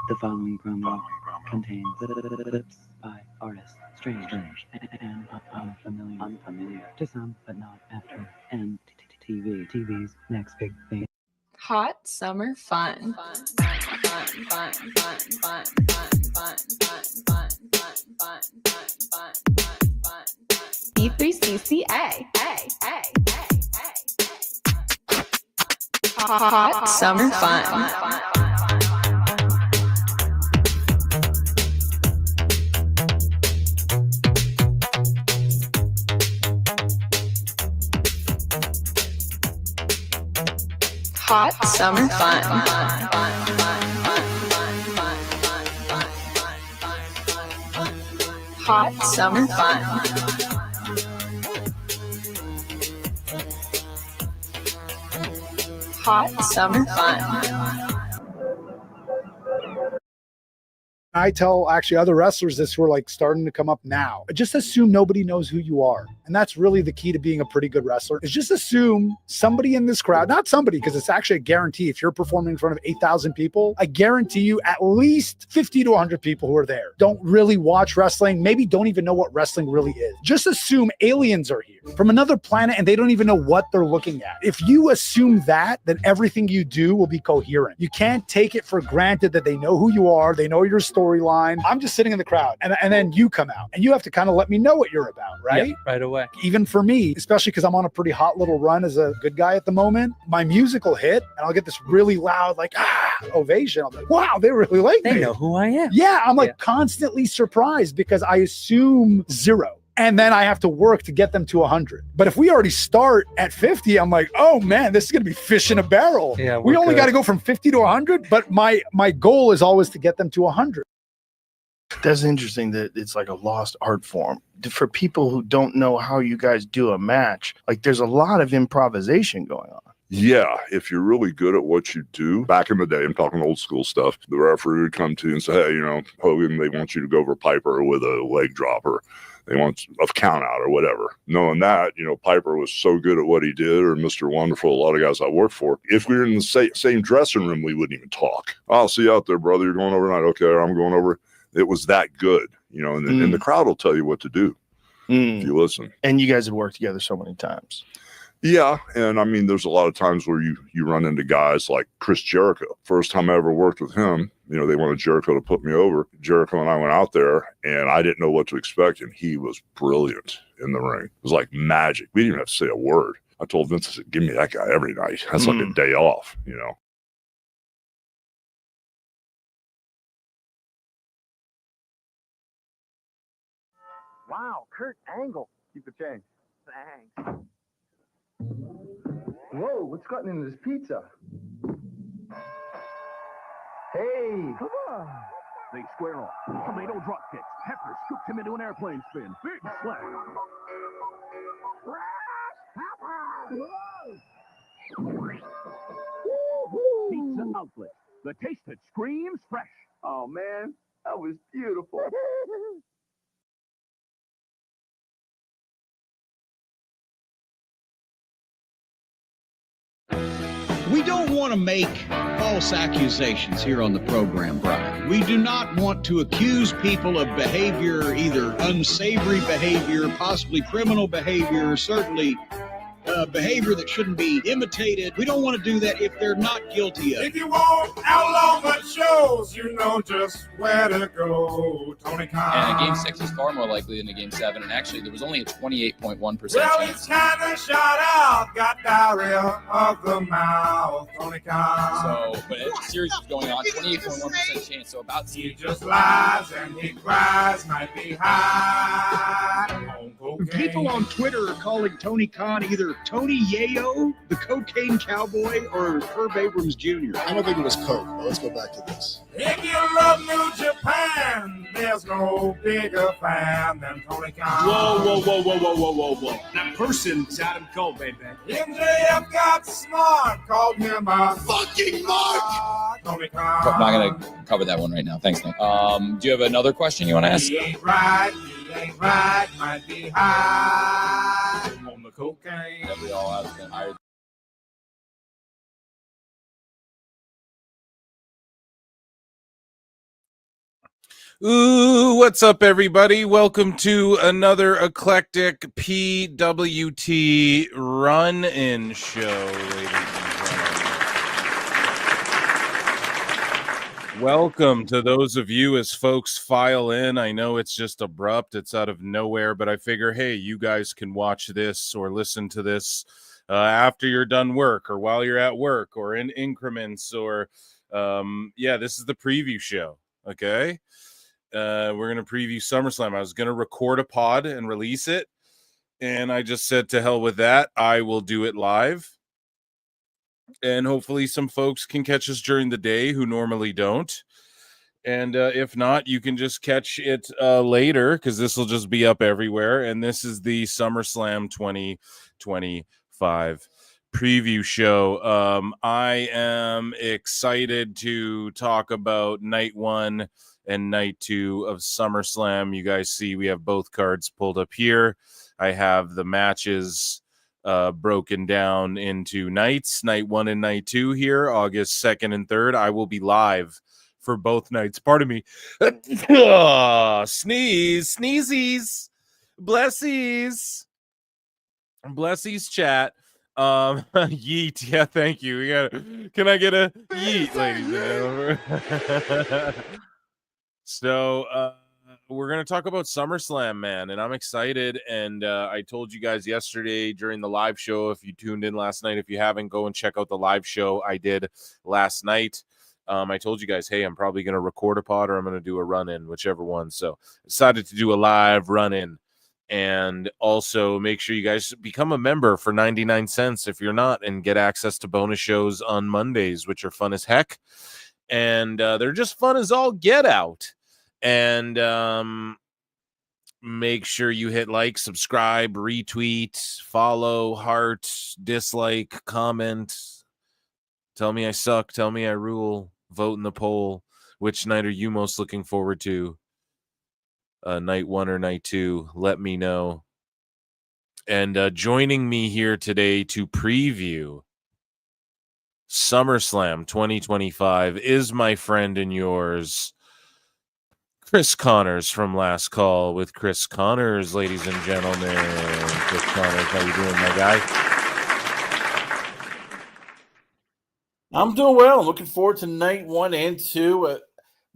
The following promo contains clips by artists strange and unfamiliar to some, but not after TV's next big thing. Hot summer fun. B3CCA. Hot summer fun. Hot summer fun. Hot summer fun. Hot summer fun. I tell actually other wrestlers this who are like starting to come up now, just assume nobody knows who you are. And that's really the key to being a pretty good wrestler, is just assume somebody in this crowd, not somebody, because it's actually a guarantee. If you're performing in front of 8,000 people, I guarantee you at least 50 to 100 people who are there don't really watch wrestling, maybe don't even know what wrestling really is. Just assume aliens are here from another planet and they don't even know what they're looking at. If you assume that, then everything you do will be coherent. You can't take it for granted that they know who you are, they know your storyline. I'm just sitting in the crowd and then you come out and you have to kind of let me know what you're about, right? Yeah, right away. Even for me, especially because I'm on a pretty hot little run as a good guy at the moment, my music will hit and I'll get this really loud, like, ovation. I'm like, wow, they really like me. They know who I am. Yeah, I'm like constantly surprised because I assume 0. And then I have to work to get them to 100. But if we already start at 50, I'm like, oh man, this is going to be fish in a barrel. Yeah, we only got to go from 50 to 100. But my goal is always to get them to 100. That's interesting that it's like a lost art form. For people who don't know how you guys do a match, like there's a lot of improvisation going on. Yeah, if you're really good at what you do. Back in the day, I'm talking old school stuff, the referee would come to you and say, hey, you know, Hogan, they want you to go over Piper with a leg dropper. They want a count out or whatever. Knowing that, you know, Piper was so good at what he did, or Mr. Wonderful, a lot of guys I worked for. If we were in the same dressing room, we wouldn't even talk. I'll see you out there, brother. You're going over tonight. Okay, I'm going over. It was that good, you know, and the crowd will tell you what to do if you listen. And you guys have worked together so many times. Yeah, and I mean, there's a lot of times where you run into guys like Chris Jericho. First time I ever worked with him, you know, they wanted Jericho to put me over. Jericho and I went out there, and I didn't know what to expect, and he was brilliant in the ring. It was like magic. We didn't even have to say a word. I told Vince, I said, give me that guy every night. That's like a day off, you know. Wow, Kurt Angle. Keep the change. Thanks. Whoa, what's gotten into this pizza? Hey, come on. They square off. Tomato drop kicks. Pepper scoops him into an airplane spin. Big slam. Pizza outlet. The taste that screams fresh. Oh, man, that was beautiful. We don't want to make false accusations here on the program, Brian. We do not want to accuse people of behavior, either unsavory behavior, possibly criminal behavior, certainly behavior that shouldn't be imitated. We don't want to do that if they're not guilty of it. If you want outlaw but shows, you know just where to go. Tony Khan. And a game 6 is far more likely than a game 7. And actually, there was only a 28.1% well, chance. it's kind of shot out, got diarrhea of the mouth. Tony Khan. So, but the series was going on, 28.1% chance. So about he just lies and he cries, might be high on cocaine. People on Twitter are calling Tony Khan either Tony Yayo, the cocaine cowboy, or Herb Abrams Jr. I don't think it was coke, but let's go back to this. If you love New Japan, there's no bigger fan than Tony Khan. Whoa. That person is Adam Cole, baby. MJF got smart, called him a fucking mark. Tony Khan. I'm not going to cover that one right now. Thanks, Nick. Do you have another question you want to ask? He ain't right, might be high on the cocaine. Yeah, we all have been hired. Ooh, what's up, everybody? Welcome to another eclectic PWT run-in show, ladies and gentlemen. Welcome to those of you as folks file in. I know it's just abrupt, it's out of nowhere, but I figure, hey, you guys can watch this or listen to this after you're done work or while you're at work or in increments or, this is the preview show, okay? We're going to preview SummerSlam. I was going to record a pod and release it, and I just said to hell with that. I will do it live, and hopefully some folks can catch us during the day who normally don't. And if not, you can just catch it later because this will just be up everywhere. And this is the SummerSlam 2025 preview show. I am excited to talk about night one and night two of SummerSlam. You guys see we have both cards pulled up here. I have the matches broken down into nights, night one and night two here, August 2nd and 3rd. I will be live for both nights. Pardon me. Sneeze, sneezies, blessies, blessies, chat. Yeet. Yeah, thank you. Can I get a yeet, ladies and gentlemen? So we're going to talk about SummerSlam, man, and I'm excited. And I told you guys yesterday during the live show, if you tuned in last night, if you haven't, go and check out the live show I did last night. I told you guys, hey, I'm probably going to record a pod or I'm going to do a run-in, whichever one. So I decided to do a live run-in. And also make sure you guys become a member for 99 cents if you're not, and get access to bonus shows on Mondays, which are fun as heck. And they're just fun as all get out. And make sure you hit like, subscribe, retweet, follow, heart, dislike, comment. Tell me I suck. Tell me I rule. Vote in the poll. Which night are you most looking forward to? Night one or night two? Let me know. And joining me here today to preview SummerSlam 2025 is my friend and yours, Chris Connors from Last Call with Chris Connors, ladies and gentlemen. Chris Connors, how you doing, my guy? I'm doing well. I'm looking forward to night one and two.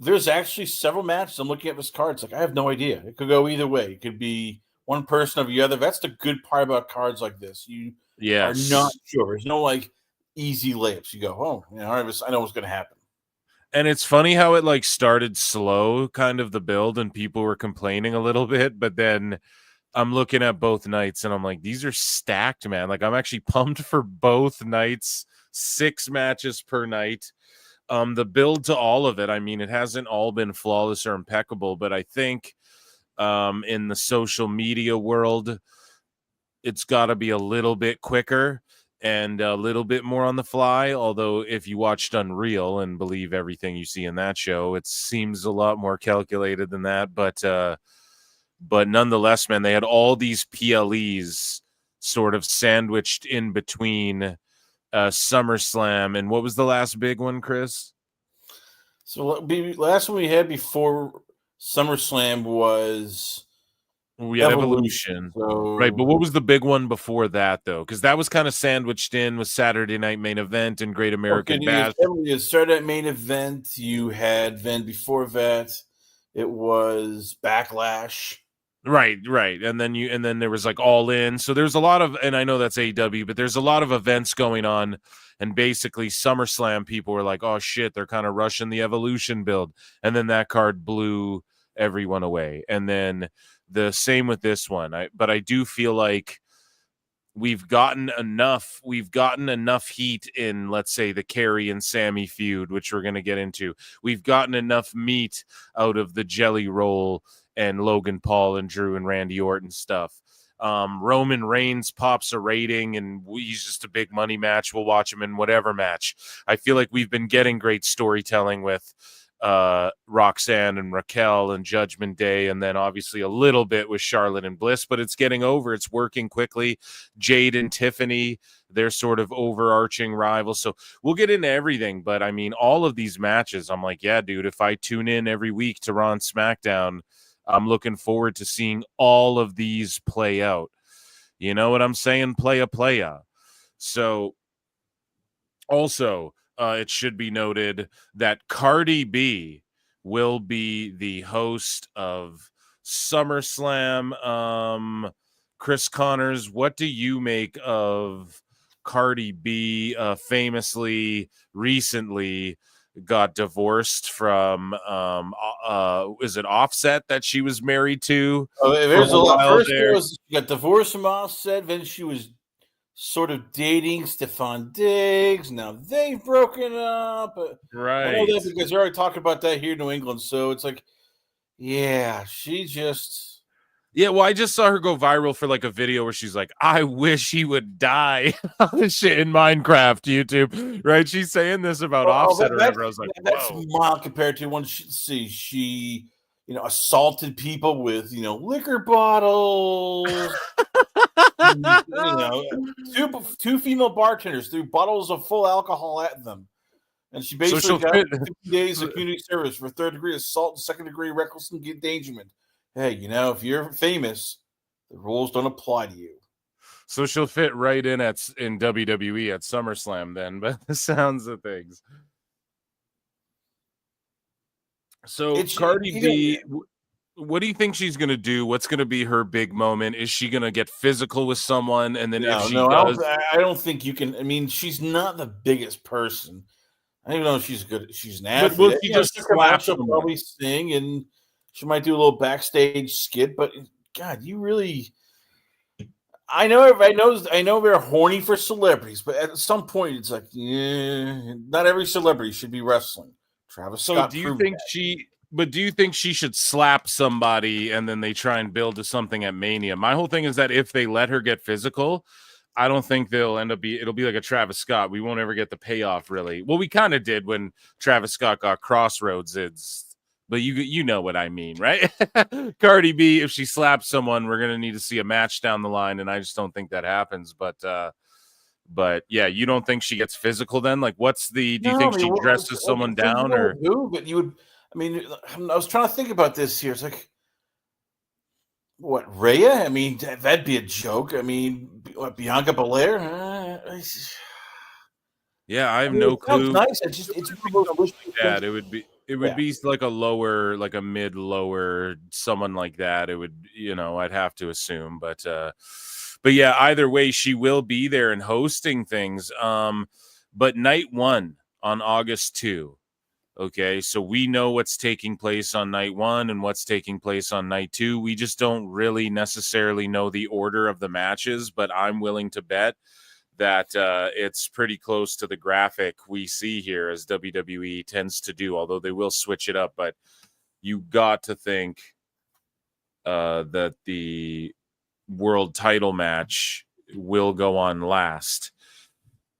There's actually several matches. I'm looking at this card. It's like, I have no idea. It could go either way. It could be one person or the other. That's the good part about cards like this. You are not sure. There's no like easy layups. You go, oh, I know what's going to happen. And it's funny how it like started slow, kind of the build, and people were complaining a little bit, but then I'm looking at both nights and I'm like, these are stacked, man. Like, I'm actually pumped for both nights, 6 matches per night. The build to all of it, I mean, it hasn't all been flawless or impeccable, but I think in the social media world, it's got to be a little bit quicker and a little bit more on the fly. Although if you watched Unreal and believe everything you see in that show, it seems a lot more calculated than that. But nonetheless, man, they had all these PLEs sort of sandwiched in between SummerSlam and what was the last big one, Chris? So the last one we had before SummerSlam was we had Evolution. So... Right, but what was the big one before that, though? Because that was kind of sandwiched in with Saturday Night Main Event and Great American Bash. You started at Main Event. You had then before that, it was Backlash. Right. And then there was like All In. So there's a lot of, and I know that's AEW, but there's a lot of events going on. And basically SummerSlam people were like, oh shit, they're kind of rushing the Evolution build. And then that card blew everyone away. And then the same with this one. But I do feel like we've gotten enough heat in, let's say, the Karrion and Sami feud, which we're going to get into. We've gotten enough meat out of the Jelly Roll and Logan Paul and Drew and Randy Orton stuff. Roman Reigns pops a rating and he's just a big money match. We'll watch him in whatever match. I feel like we've been getting great storytelling with Roxanne and Raquel and Judgment Day, and then obviously a little bit with Charlotte and Bliss, but it's getting over. It's working quickly. Jade and Tiffany, they're sort of overarching rivals. So we'll get into everything, but I mean, all of these matches, I'm like, yeah, dude, if I tune in every week to Raw and SmackDown, I'm looking forward to seeing all of these play out. You know what I'm saying? Playa. So also, it should be noted that Cardi B will be the host of SummerSlam. Chris Connors, what do you make of Cardi B? Famously, recently got divorced from is it Offset that she was married to? There's a lot. First, she got divorced from Offset, then she was sort of dating Stephon Diggs. Now they've broken up. Right. I know that because they're already talking about that here in New England. So it's like, yeah, she just. Yeah, well, I just saw her go viral for like a video where she's like, I wish he would die. Shit in Minecraft, YouTube. Right? She's saying this about Offset or whatever. I was like, that's mild compared to when she assaulted people with, liquor bottles. Two female bartenders threw bottles of full alcohol at them, and she basically got 50 days of community service for third-degree assault and second-degree reckless endangerment. Hey, if you're famous, the rules don't apply to you. So she'll fit right in WWE at SummerSlam then, but the sounds of things. So Cardi B. What do you think she's going to do? What's going to be her big moment? Is she going to get physical with someone? And then if she does... I don't think you can. I mean, she's not the biggest person. I don't even know if she's good. She's an athlete. But will she just slap she'll probably sing, and she might do a little backstage skit. But God, you really... I know we're horny for celebrities, but at some point it's like, not every celebrity should be wrestling. Travis Scott. Do you think she should slap somebody and then they try and build to something at Mania? My whole thing is that if they let her get physical, I don't think it'll be like a Travis Scott. We won't ever get the payoff, really. Well, we kind of did when Travis Scott got Crossroads. But you know what I mean, right? Cardi B, if she slaps someone, we're going to need to see a match down the line, and I just don't think that happens. But yeah, you don't think she gets physical then? Like, do you think she dresses someone down? Or but you would... I mean, I was trying to think about this here. It's like, what, Rhea? I mean, that'd be a joke. I mean, what, Bianca Belair? Yeah, I have no clue. Nice. It's that it would be like a lower, like a mid-lower, someone like that. It would, I'd have to assume, but yeah, either way, she will be there and hosting things. But night 1 on August 2. Okay, so we know what's taking place on night 1 and what's taking place on night 2. We just don't really necessarily know the order of the matches, but I'm willing to bet that it's pretty close to the graphic we see here, as WWE tends to do, although they will switch it up. But you got to think that the world title match will go on last,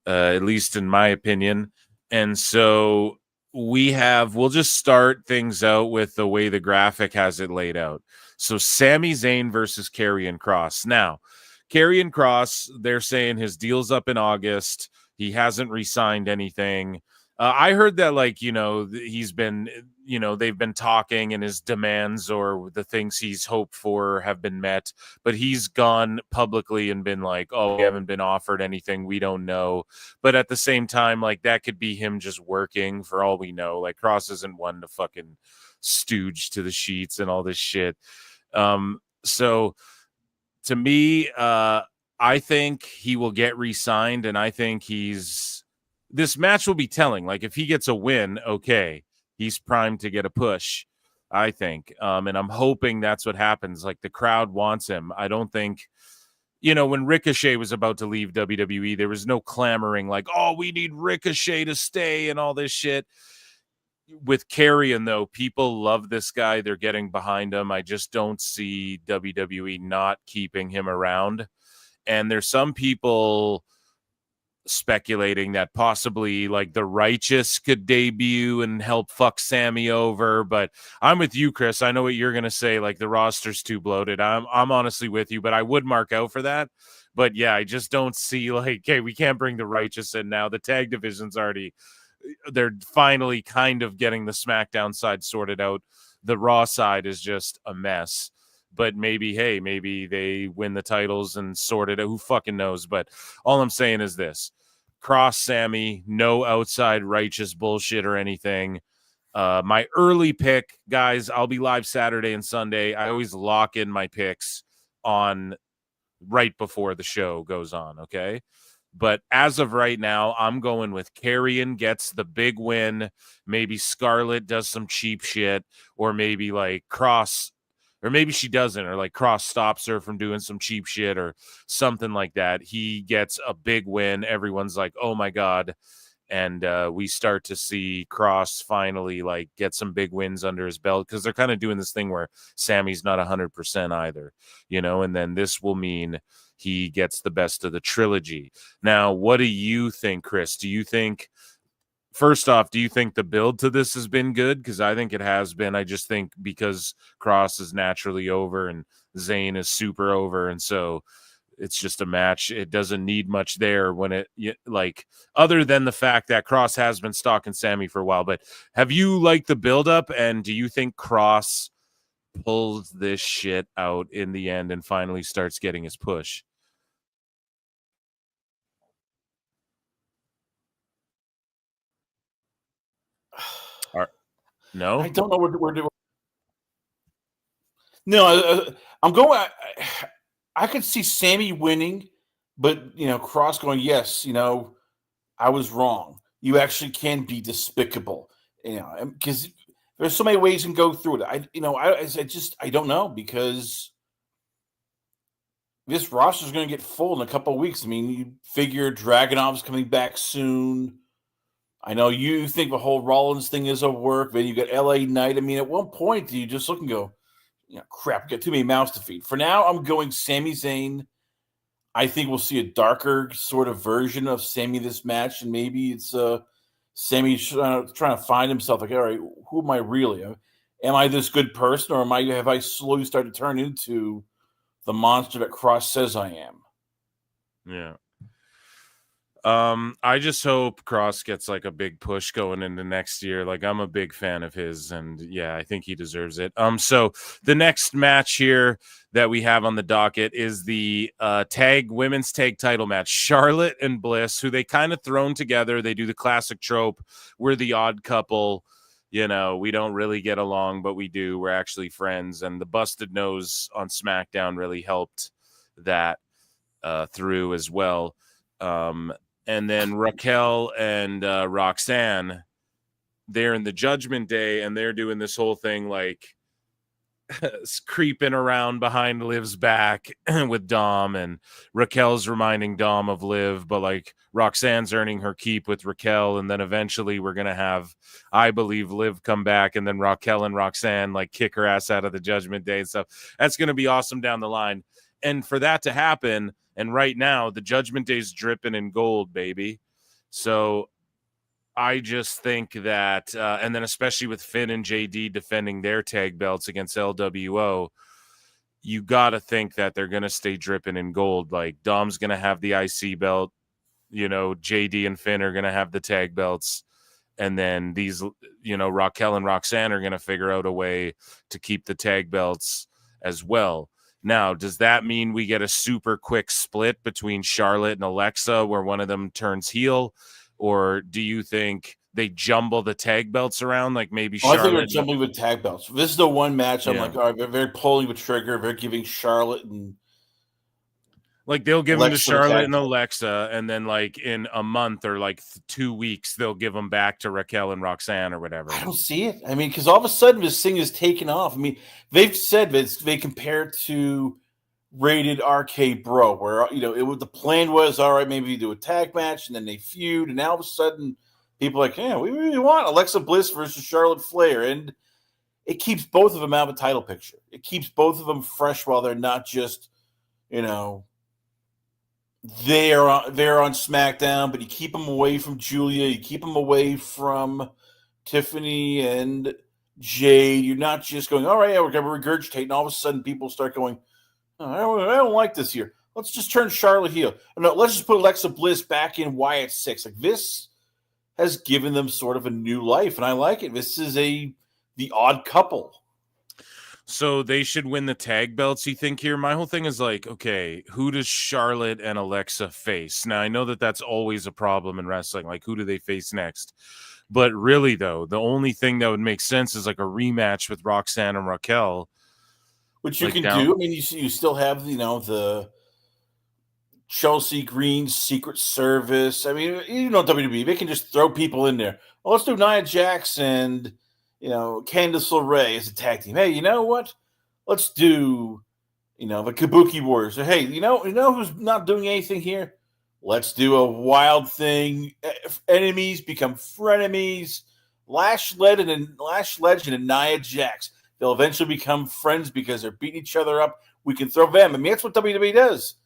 at least in my opinion. And so we'll just start things out with the way the graphic has it laid out. So Sami Zayn versus Karrion Kross. Now, Karrion Kross, they're saying his deal's up in August. He hasn't re-signed anything. I heard that, he's been, they've been talking and his demands or the things he's hoped for have been met, but he's gone publicly and been like, oh, we haven't been offered anything. We don't know. But at the same time, that could be him just working for all we know. Kross isn't one to fucking stooge to the sheets and all this shit. So to me, I think he will get re-signed, and I think this match will be telling. If he gets a win, okay, he's primed to get a push, I think. And I'm hoping that's what happens. The crowd wants him. I don't think, when Ricochet was about to leave WWE, there was no clamoring oh, we need Ricochet to stay and all this shit. With Karrion, though, people love this guy. They're getting behind him. I just don't see WWE not keeping him around. And there's some people speculating that possibly like the Righteous could debut and help fuck Sami over. But I'm with you, Chris. I know what you're gonna say. Like the roster's too bloated. I'm honestly with you, but I would mark out for that. But yeah, I just don't see like, hey, we can't bring the Righteous in now. The tag division's already, they're finally kind of getting the SmackDown side sorted out. The Raw side is just a mess. But maybe, hey, maybe they win the titles and sort it out. Who fucking knows? But all I'm saying is this. Kross, Sami, no outside Righteous bullshit or anything. My early pick, guys, I'll be live Saturday and Sunday. I always lock in my picks on right before the show goes on, okay? But as of right now, I'm going with Karrion gets the big win. Maybe Scarlett does some cheap shit, or maybe like Kross, or maybe she doesn't, or like Kross stops her from doing some cheap shit or something like that. He gets a big win. Everyone's like, oh my God. And we start to see Kross finally like get some big wins under his belt, because they're kind of doing this thing where Sami's not 100% either, you know, and then this will mean he gets the best of the trilogy. Now, what do you think, Chris? Do you think, first off, do you think the build to this has been good? Because I think it has been. I just think because Kross is naturally over and Zayn is super over, and so it's just a match. It doesn't need much there when it, like, other than the fact that Kross has been stalking Sami for a while. But have you liked the build-up, and do you think Kross pulls this shit out in the end and finally starts getting his push? No, I don't know where we're doing. No, I'm going. I could see Sami winning, but you know, Kross going, yes, you know, I was wrong. You actually can be despicable, you know, because there's so many ways you can go through it. I don't know, because this roster is going to get full in a couple of weeks. I mean, you figure Dragunov's coming back soon. I know you think the whole Rollins thing is a work. Then you got LA Knight. I mean, at one point, do you just look and go, you know, crap, we got too many mouths to feed. For now, I'm going Sami Zayn. I think we'll see a darker sort of version of Sami this match, and maybe it's Sami trying to find himself. Like, all right, who am I really? Am I this good person, or have I slowly started to turn into the monster that Kross says I am? Yeah. I just hope Kross gets like a big push going into next year. Like, I'm a big fan of his, and yeah, I think he deserves it. So the next match here that we have on the docket is the women's tag title match. Charlotte and Bliss, who they kind of thrown together. They do the classic trope. We're the odd couple. You know, we don't really get along, but we do. We're actually friends. And the busted nose on SmackDown really helped that through as well. And then Raquel and Roxanne, they're in the Judgment Day, and they're doing this whole thing like creeping around behind Liv's back with Dom, and Raquel's reminding Dom of Liv, but like Roxanne's earning her keep with Raquel, and then eventually we're going to have, I believe, Liv come back, and then Raquel and Roxanne like kick her ass out of the Judgment Day and stuff. That's going to be awesome down the line. And for that to happen, and right now, the Judgment Day's dripping in gold, baby. So I just think that, and then especially with Finn and JD defending their tag belts against LWO, you got to think that they're going to stay dripping in gold. Like, Dom's going to have the IC belt. You know, JD and Finn are going to have the tag belts. And then these, you know, Raquel and Roxanne are going to figure out a way to keep the tag belts as well. Now, does that mean we get a super quick split between Charlotte and Alexa where one of them turns heel? Or do you think they jumble the tag belts around? Like maybe Charlotte. I think they're jumbling with tag belts. This is the one match I'm like, all right, they're pulling the trigger. They're giving Charlotte and like they'll give them to Charlotte and Alexa, and then like in a month or like 2 weeks, they'll give them back to Raquel and Roxanne or whatever. I don't see it. I mean, because all of a sudden this thing is taken off. I mean, they've said that they compare it to Rated RK Bro, where, you know, the plan was, all right, maybe you do a tag match and then they feud, and now all of a sudden people are like, yeah, we really want Alexa Bliss versus Charlotte Flair, and it keeps both of them out of the title picture. It keeps both of them fresh while they're not just, you know, they're on SmackDown, but you keep them away from Julia, you keep them away from Tiffany and Jade. You're not just going, all right, yeah, we're going to regurgitate, and all of a sudden people start going, oh, I don't like this here. Let's just turn Charlotte heel. No, let's just put Alexa Bliss back in Wyatt 6. Like, this has given them sort of a new life, and I like it. This is the odd couple. So they should win the tag belts, you think, here? My whole thing is like, okay, who does Charlotte and Alexa face? Now, I know that that's always a problem in wrestling. Like, who do they face next? But really, though, the only thing that would make sense is like a rematch with Roxanne and Raquel. Which you can do. I mean, you still have, the Chelsea Green Secret Service. I mean, WWE, they can just throw people in there. Well, let's do Nia Jax and, Candice LeRae as a tag team. Hey, you know what? Let's do, the Kabuki Warriors. So, hey, you know who's not doing anything here? Let's do a wild thing. Enemies become frenemies. Lash Legend and Nia Jax. They'll eventually become friends because they're beating each other up. We can throw them. I mean, that's what WWE does.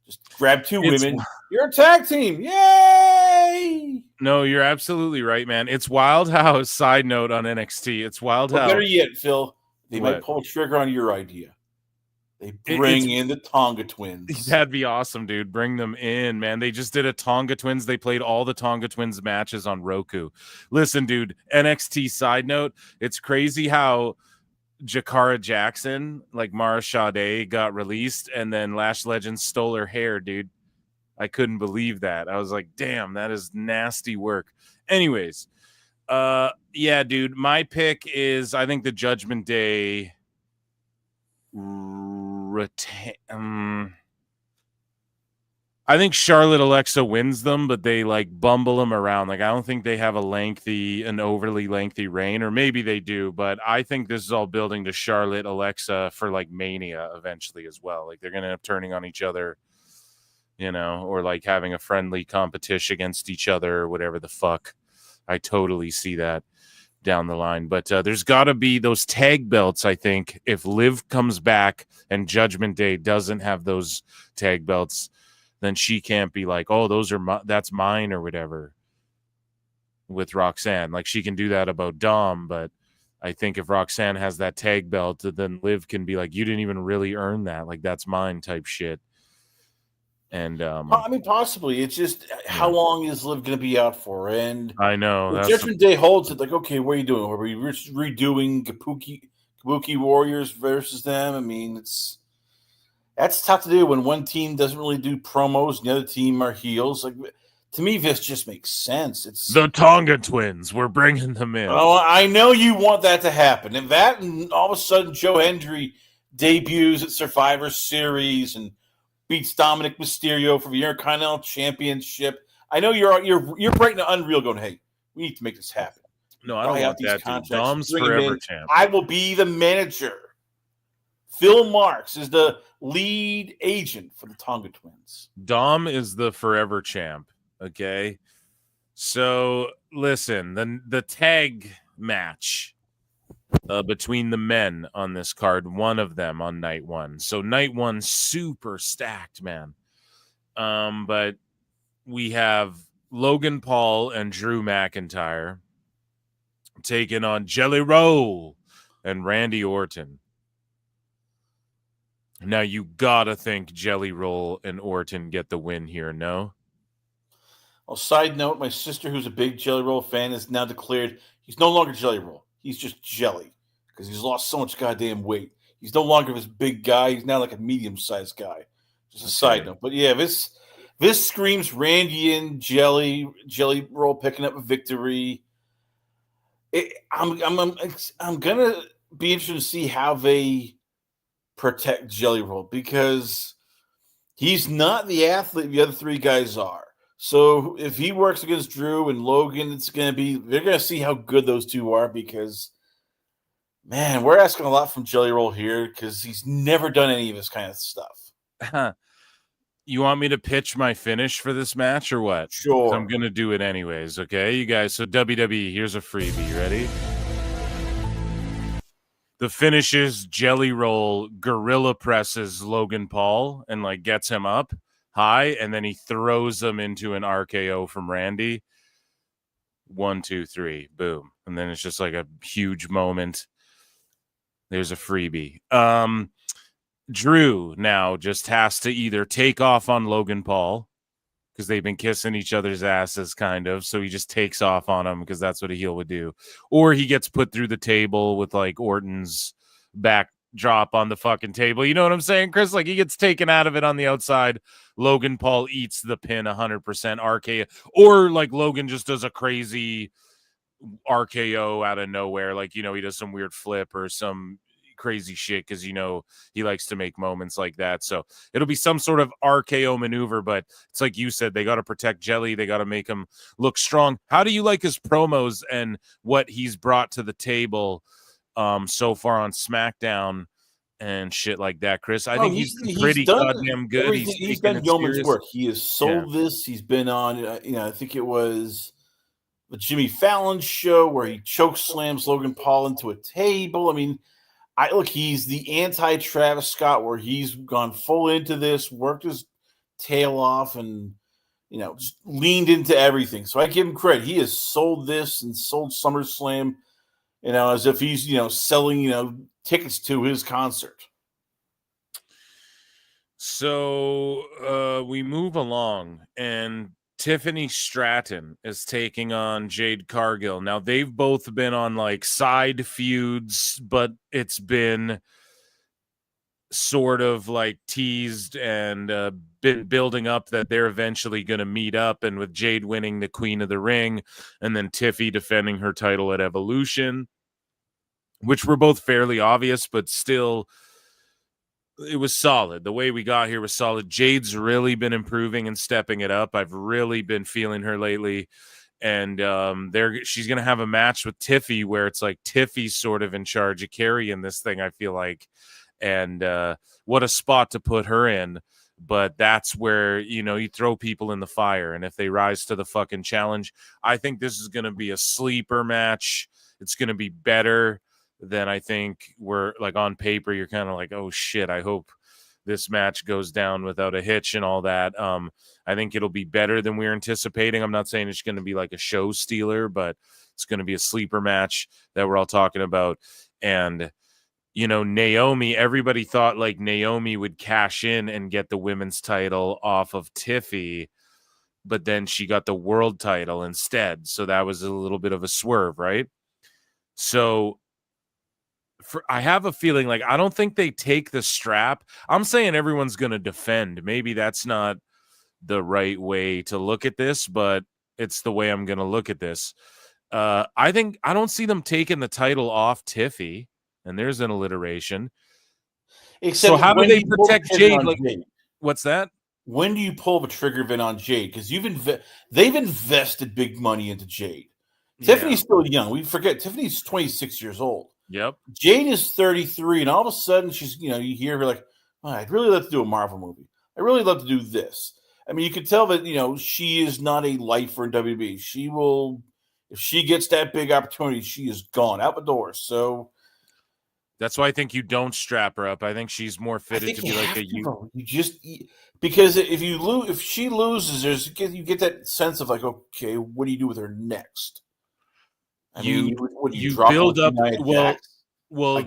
Just grab two women. You're a tag team. Yay! No, you're absolutely right, man. It's wild how, side note on NXT, it's wild how. Better yet, Phil, they might pull a trigger on your idea. They bring in the Tonga Twins. That'd be awesome, dude. Bring them in, man. They just did a Tonga Twins. They played all the Tonga Twins matches on Roku. Listen, dude, NXT side note, it's crazy how Jakara Jackson, like Mara Sade, got released, and then Lash Legend stole her hair, dude. I couldn't believe that. I was like, damn, that is nasty work. Anyways, yeah, dude, my pick is, I think, the Judgment Day I think Charlotte Alexa wins them, but they like bumble them around. Like, I don't think they have an overly lengthy reign, or maybe they do, but I think this is all building to Charlotte Alexa for like Mania eventually as well. Like, they're going to end up turning on each other, or like having a friendly competition against each other or whatever the fuck. I totally see that down the line, but there's got to be those tag belts. I think if Liv comes back and Judgment Day doesn't have those tag belts, then she can't be like, oh, that's mine or whatever with Roxanne. Like, she can do that about Dom, but I think if Roxanne has that tag belt, then Liv can be like, you didn't even really earn that. Like, that's mine type shit. And I mean, possibly. It's just how long is Liv going to be out for? And I know Judgment Day holds it. Like, okay, what are you doing? Are we redoing Kabuki Warriors versus them? I mean, that's tough to do when one team doesn't really do promos and the other team are heels. Like, to me, this just makes sense. It's the Tonga Twins. We're bringing them in. Oh, I know you want that to happen, and all of a sudden Joe Hendry debuts at Survivor Series and beats Dominic Mysterio for the Intercontinental Championship. I know you're right now unreal going, hey, we need to make this happen. No, I don't want that. Dom's forever champ. I will be the manager. Phil Marks is the lead agent for the Tonga Twins. Dom is the forever champ. Okay. So listen, the tag match between the men on this card, one of them on night one. So night one, super stacked, man. But we have Logan Paul and Drew McIntyre taking on Jelly Roll and Randy Orton. Now, you gotta think Jelly Roll and Orton get the win here, no? Well, side note, my sister, who's a big Jelly Roll fan, has now declared he's no longer Jelly Roll. He's just Jelly because he's lost so much goddamn weight. He's no longer this big guy. He's now like a medium-sized guy. Just a side note. But yeah, this screams Randy and Jelly Roll picking up a victory. I'm gonna be interested to see how they protect Jelly Roll because he's not the athlete the other three guys are. So if he works against Drew and Logan, they're going to see how good those two are because, man, we're asking a lot from Jelly Roll here because he's never done any of this kind of stuff. You want me to pitch my finish for this match or what? Sure. I'm going to do it anyways, okay? You guys, so WWE, here's a freebie. You ready? The finish is Jelly Roll gorilla presses Logan Paul and like gets him up. high, and then he throws him into an RKO from Randy. 1, 2, 3, boom. And then it's just like a huge moment. There's a freebie. Drew now just has to either take off on Logan Paul because they've been kissing each other's asses, kind of. So he just takes off on him because that's what a heel would do. Or he gets put through the table with like Orton's backdrop on the fucking table. You know what I'm saying, Chris? Like he gets taken out of it on the outside. Logan Paul eats the pin 100% RKO. Or like Logan just does a crazy RKO out of nowhere. Like, you know, he does some weird flip or some crazy shit because, you know, he likes to make moments like that. So it'll be some sort of RKO maneuver, but it's like you said, they got to protect Jelly. They got to make him look strong. How do you like his promos and what he's brought to the table so far on SmackDown and shit like that, Chris? I think he's pretty goddamn good. He's done yeoman's work. He has sold this. He's been on, you know, I think it was the Jimmy Fallon show where he choke slams Logan Paul into a table. I mean, he's the anti-Travis Scott where he's gone full into this, worked his tail off, and, you know, just leaned into everything. So I give him credit. He has sold this and sold SummerSlam, you know, as if he's, you know, selling, you know, tickets to his concert. So we move along, and Tiffany Stratton is taking on Jade Cargill. Now, they've both been on like side feuds, but it's been sort of like teased and been building up that they're eventually going to meet up. And with Jade winning the Queen of the Ring and then Tiffy defending her title at Evolution, which were both fairly obvious, but still it was solid. The way we got here was solid. Jade's really been improving and stepping it up. I've really been feeling her lately. And she's going to have a match with Tiffy where it's like Tiffy's sort of in charge of carrying this thing, I feel like. And what a spot to put her in. But that's where, you know, you throw people in the fire. And if they rise to the fucking challenge, I think this is going to be a sleeper match. It's going to be better than I think we're like on paper. You're kind of like, oh shit, I hope this match goes down without a hitch and all that. I think it'll be better than we're anticipating. I'm not saying it's going to be like a show stealer, but it's going to be a sleeper match that we're all talking about. And, you know, Naomi, everybody thought like Naomi would cash in and get the women's title off of Tiffy, but then she got the world title instead. So that was a little bit of a swerve, right? So I have a feeling like I don't think they take the strap. I'm saying everyone's going to defend. Maybe that's not the right way to look at this, but it's the way I'm going to look at this. I don't see them taking the title off Tiffy, and there's an alliteration. Except so how do they protect Jade? Like, Jade? What's that? When do you pull the trigger, Vin, on Jade? Because they've invested big money into Jade. Tiffany's still young. We forget Tiffany's 26 years old. Yep. Jade is 33, and all of a sudden she's, you know, you hear her like, oh, I'd really love to do a Marvel movie. I'd really love to do this. I mean, you can tell that, you know, she is not a lifer in WB. She will, if she gets that big opportunity, she is gone out the door. So that's why I think you don't strap her up. I think she's more fitted to be like a you just because if she loses, you get that sense of like, okay, what do you do with her next? You build up. Well,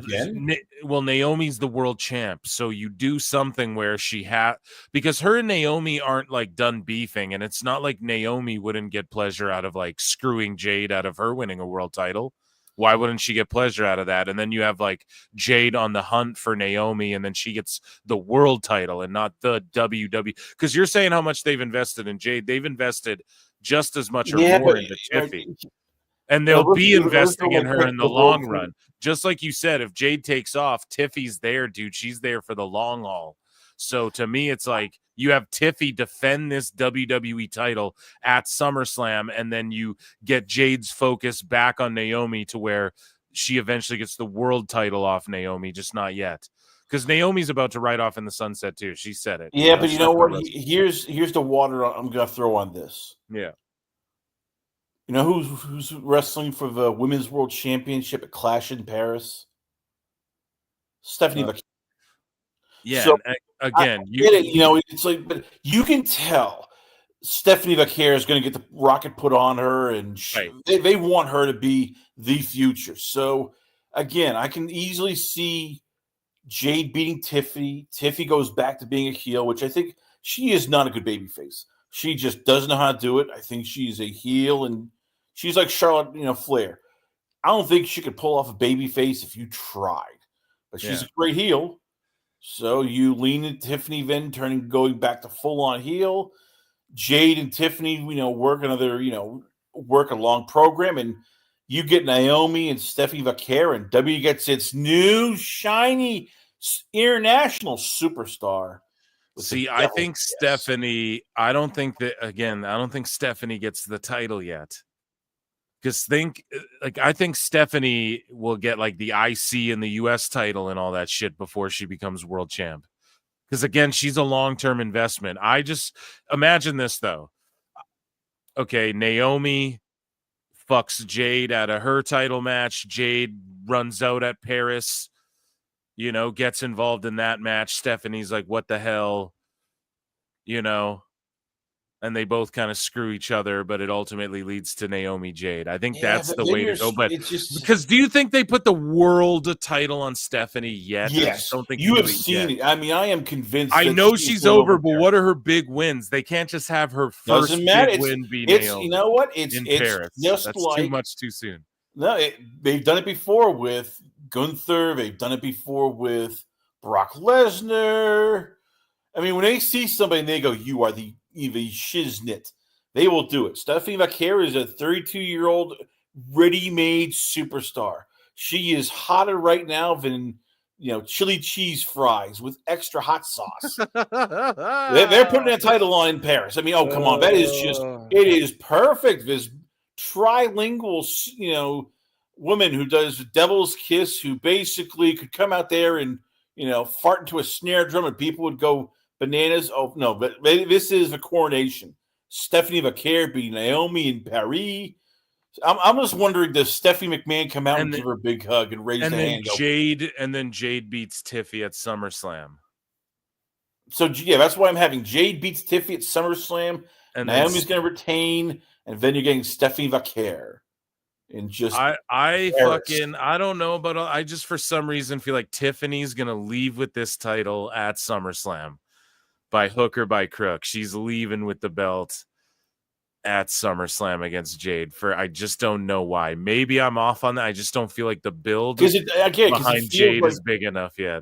Naomi's the world champ, so you do something where she because her and Naomi aren't like done beefing, and it's not like Naomi wouldn't get pleasure out of like screwing Jade out of her winning a world title. Why wouldn't she get pleasure out of that? And then you have like Jade on the hunt for Naomi, and then she gets the world title and not the WWE. Because you're saying how much they've invested in Jade. They've invested just as much or more into Tiffy. And they'll be investing in her in the long run. Just like you said, if Jade takes off, Tiffy's there, dude. She's there for the long haul. So to me, it's like you have Tiffy defend this WWE title at SummerSlam, and then you get Jade's focus back on Naomi to where she eventually gets the world title off Naomi, just not yet. Because Naomi's about to ride off in the sunset, too. She said it. Yeah, but you know what? Here's the water I'm going to throw on this. Yeah. You know who's wrestling for the Women's World Championship at Clash in Paris? Stephanie McMahon. Yeah, so, again, I get it. You know, it's like, but you can tell Stephanie Vaquer is going to get the rocket put on her, and they want her to be the future. So, again, I can easily see Jade beating Tiffany. Tiffany goes back to being a heel, which I think she is not a good babyface. She just doesn't know how to do it. I think she's a heel, and she's like Charlotte, Flair. I don't think she could pull off a babyface if you tried, but she's a great heel. So you lean into Tiffany, then going back to full-on heel. Jade and Tiffany, work another, work a long program, and you get Naomi and Stephanie Vaquer, and W gets its new shiny international superstar. See, I think Stephanie, I don't think Stephanie gets the title yet. Because I think Stephanie will get like the IC and the US title and all that shit before she becomes world champ. Because again, she's a long-term investment. I just imagine this though. Okay, Naomi fucks Jade out of her title match. Jade runs out at Paris, gets involved in that match. Stephanie's like, what the hell? And they both kind of screw each other, but it ultimately leads to Naomi Jade. I think that's the way to go. But because do you think they put the world title on Stephanie yet? Yes, I don't think you have seen it. I mean, I am convinced. I know she's over, but what are her big wins? They can't just have her first big win be Naomi. You know what? It's Paris. Just that's like, too much too soon. No, they've done it before with Gunther. They've done it before with Brock Lesnar. I mean, when they see somebody and they go, "You are the shiznit," they will do it. Stephanie Vaquer is a 32-year-old ready-made superstar. She is hotter right now than chili cheese fries with extra hot sauce. They're putting that title on in Paris. I mean, oh come on, that is it is perfect. This trilingual, woman who does Devil's Kiss, who basically could come out there and fart into a snare drum and people would go bananas. Oh no, but this is a coronation. Stephanie Vaquer beat Naomi in Paris. I'm just wondering, does Stephanie McMahon come out and give her a big hug and raise the hand? And then Jade beats Tiffy at SummerSlam. So yeah, that's why I'm having Jade beats Tiffy at SummerSlam. And Naomi's going to retain, and then you're getting Stephanie Vaquer. And just I don't know about. I just for some reason feel like Tiffany's going to leave with this title at SummerSlam. By hook or by crook, she's leaving with the belt at SummerSlam against Jade. I just don't know why. Maybe I'm off on that. I just don't feel like the build behind Jade is big enough yet.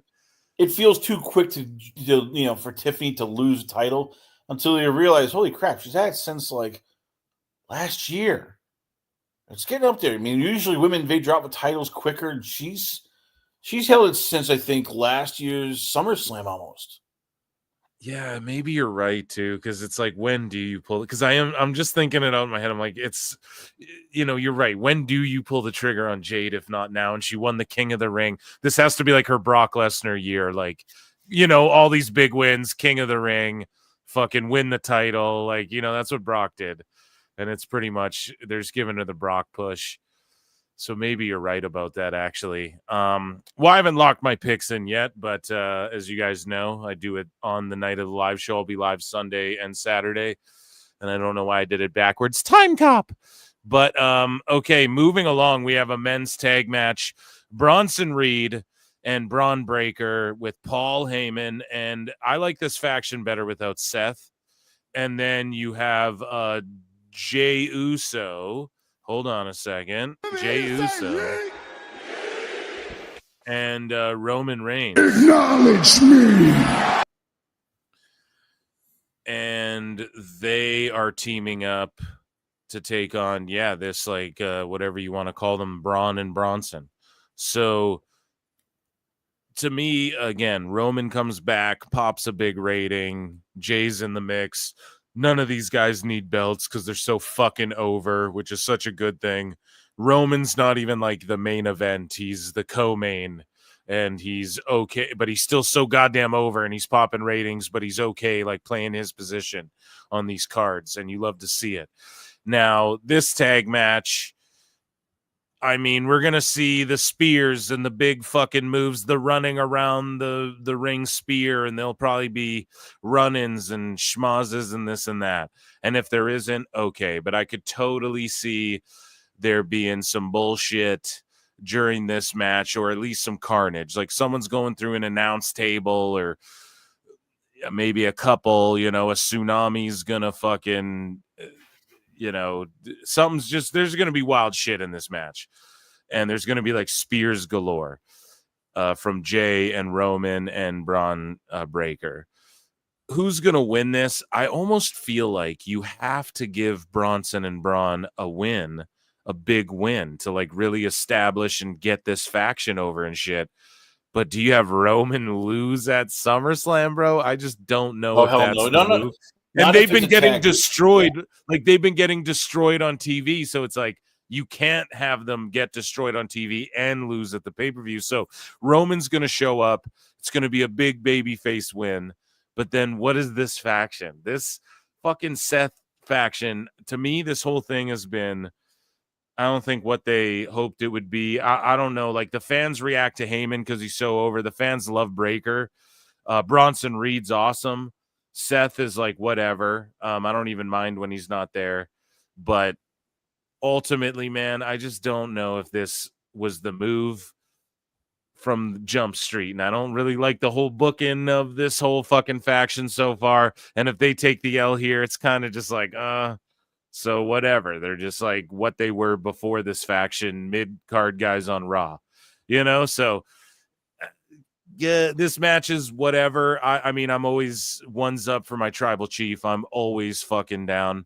It feels too quick to for Tiffany to lose the title until you realize, holy crap, she's had it since like last year. It's getting up there. I mean, usually women, they drop the titles quicker, and she's held it since I think last year's SummerSlam almost. Yeah, maybe you're right too, because it's like, when do you pull it? Because I'm just thinking it out in my head. I'm like, it's, you're right. When do you pull the trigger on Jade if not now? And she won the King of the Ring. This has to be like her Brock Lesnar year, like, all these big wins, King of the Ring, fucking win the title, like, that's what Brock did, and it's pretty much there's giving her the Brock push. So maybe you're right about that, actually. Well, I haven't locked my picks in yet, but as you guys know, I do it on the night of the live show. I'll be live Sunday and Saturday, and I don't know why I did it backwards. Time cop. But, okay, moving along, we have a men's tag match. Bronson Reed and Braun Breaker with Paul Heyman, and I like this faction better without Seth. And then you have Jey Uso. Hold on a second. Jey Uso and Roman Reigns. Acknowledge me. And they are teaming up to take on, this like whatever you want to call them, Braun and Bronson. So to me, again, Roman comes back, pops a big rating. Jay's in the mix. None of these guys need belts because they're so fucking over, which is such a good thing. Roman's not even like the main event. He's the co-main, and he's okay, but he's still so goddamn over, and he's popping ratings, but he's okay, like playing his position on these cards, and you love to see it. Now, this tag match, I mean, we're going to see the spears and the big fucking moves, the running around the ring spear, and there'll probably be run-ins and schmazzes and this and that. And if there isn't, okay. But I could totally see there being some bullshit during this match, or at least some carnage. Like someone's going through an announce table, or maybe a couple, a tsunami's going to fucking... something's just, there's going to be wild shit in this match. And there's going to be like spears galore from Jey and Roman and Braun Breaker. Who's going to win this? I almost feel like you have to give Bronson and Braun a win, a big win, to like really establish and get this faction over and shit. But do you have Roman lose at SummerSlam, bro? I just don't know. Oh, if hell that's no. the No. move. And they've been getting destroyed. Yeah. Like they've been getting destroyed on TV. So it's like you can't have them get destroyed on TV and lose at the pay-per-view. So Roman's going to show up. It's going to be a big babyface win. But then what is this faction? This fucking Seth faction, to me, this whole thing has been, I don't think what they hoped it would be. I don't know. Like the fans react to Heyman because he's so over. The fans love Breaker. Bronson Reed's awesome. Seth is like whatever. I don't even mind when he's not there. But ultimately, man, I just don't know if this was the move from Jump Street. And I don't really like the whole booking of this whole fucking faction so far. And if they take the L here, it's kind of just like, so whatever. They're just like what they were before this faction, mid-card guys on Raw. So... yeah, this match is whatever. I mean, I'm always one's up for my tribal chief. I'm always fucking down.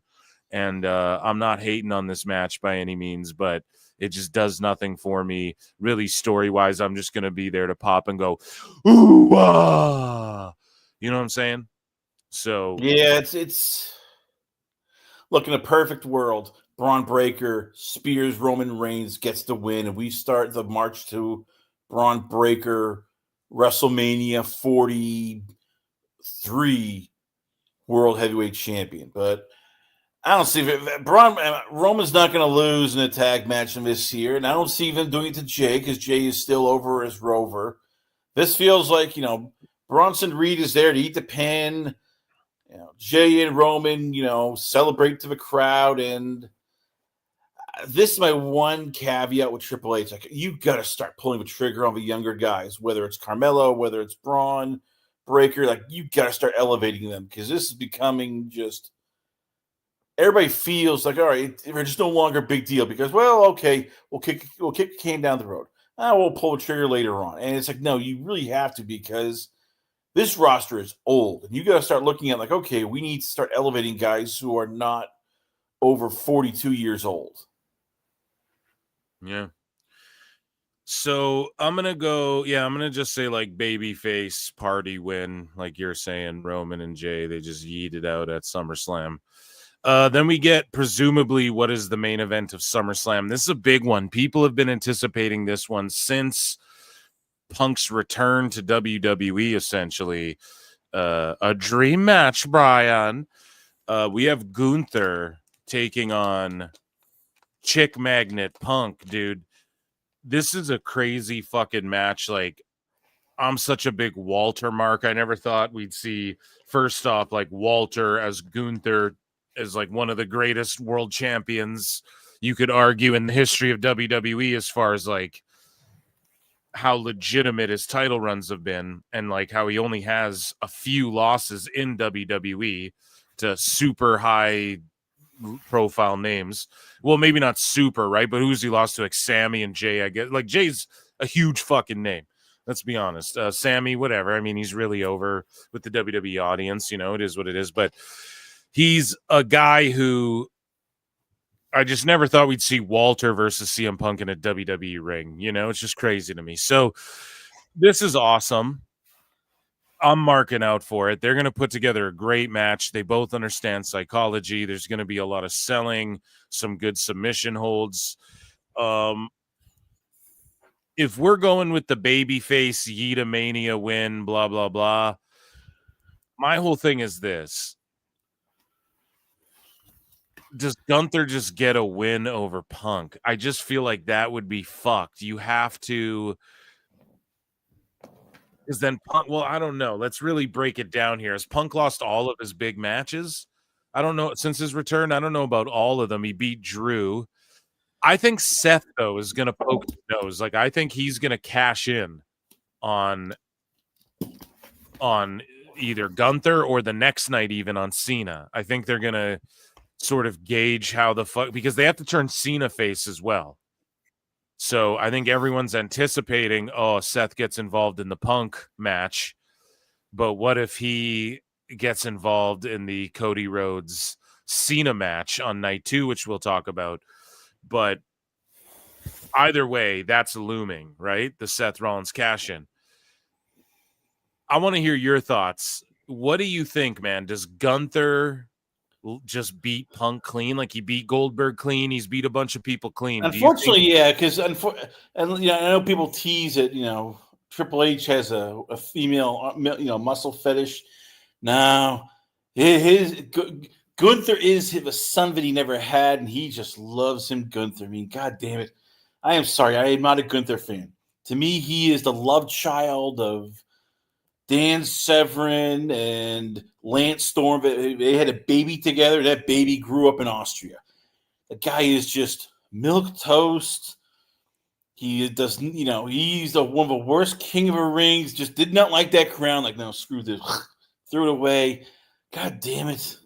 And I'm not hating on this match by any means, but it just does nothing for me. Really, story-wise, I'm just going to be there to pop and go, ooh, ah. You know what I'm saying? So... yeah, it's... Look, in a perfect world, Braun Breaker spears Roman Reigns, gets the win, and we start the march to Braun Breaker WrestleMania 43 World Heavyweight Champion. But I don't see Roman's not going to lose in a tag match in this year, and I don't see them doing it to Jey because Jey is still over as Rover. This feels like, Bronson Reed is there to eat the pin. Jey and Roman, celebrate to the crowd, and this is my one caveat with Triple H. Like, you got to start pulling the trigger on the younger guys, whether it's Carmelo, whether it's Braun Breaker. Like, you got to start elevating them because this is becoming just everybody feels like, all right, we're just no longer a big deal because, well, okay, we'll kick the can down the road. We'll pull the trigger later on, and it's like, no, you really have to because this roster is old, and you got to start looking at like, okay, we need to start elevating guys who are not over 42 years old. Yeah. So I'm going to just say like babyface party win, like you're saying, Roman and Jey, they just yeeted out at SummerSlam. Then we get presumably what is the main event of SummerSlam. This is a big one. People have been anticipating this one since Punk's return to WWE, essentially. A dream match, Brian. We have Gunther taking on Chick Magnet Punk, dude. This is a crazy fucking match. Like, I'm such a big Walter mark. I never thought we'd see, first off, like Walter as Gunther as like one of the greatest world champions you could argue in the history of WWE as far as like how legitimate his title runs have been and like how he only has a few losses in WWE to super high profile names. Well, maybe not super, right? But who's he lost to? Like Sami and Jey, I guess. Like Jay's a huge fucking name. Let's be honest. Sami, whatever. I mean, he's really over with the WWE audience. It is what it is. But he's a guy who I just never thought we'd see Walter versus CM Punk in a WWE ring. It's just crazy to me. So this is awesome. I'm marking out for it. They're going to put together a great match. They both understand psychology. There's going to be a lot of selling, some good submission holds. If we're going with the babyface Yeeta Mania win, blah, blah, blah, my whole thing is this. does Gunther just get a win over Punk? I just feel like that would be fucked. You have to, because then Punk, well, I don't know. Let's really break it down here. Has Punk lost all of his big matches? I don't know. Since his return, I don't know about all of them. He beat Drew. I think Seth, though, is going to poke his nose. Like, I think he's going to cash in on either Gunther or the next night even on Cena. I think they're going to sort of gauge how the fuck, because they have to turn Cena face as well. So I think everyone's anticipating, oh, Seth gets involved in the Punk match, but what if he gets involved in the Cody Rhodes Cena match on night 2, which we'll talk about. But either way, that's looming, right? The Seth Rollins cash in. I want to hear your thoughts. What do you think, man? Does Gunther just beat Punk clean? Like he beat Goldberg clean. He's beat a bunch of people clean. Unfortunately, yeah, because and I know people tease it. Triple H has a female muscle fetish. No, Gunther is a son that he never had, and he just loves him. Gunther. I mean, God damn it! I am sorry, I am not a Gunther fan. To me, he is the love child of Dan Severn and Lance Storm. They had a baby together. That baby grew up in Austria. The guy is just milk toast. He doesn't, he's one of the worst king of the rings. Just did not like that crown. Like, no, screw this. Threw it away. God damn it.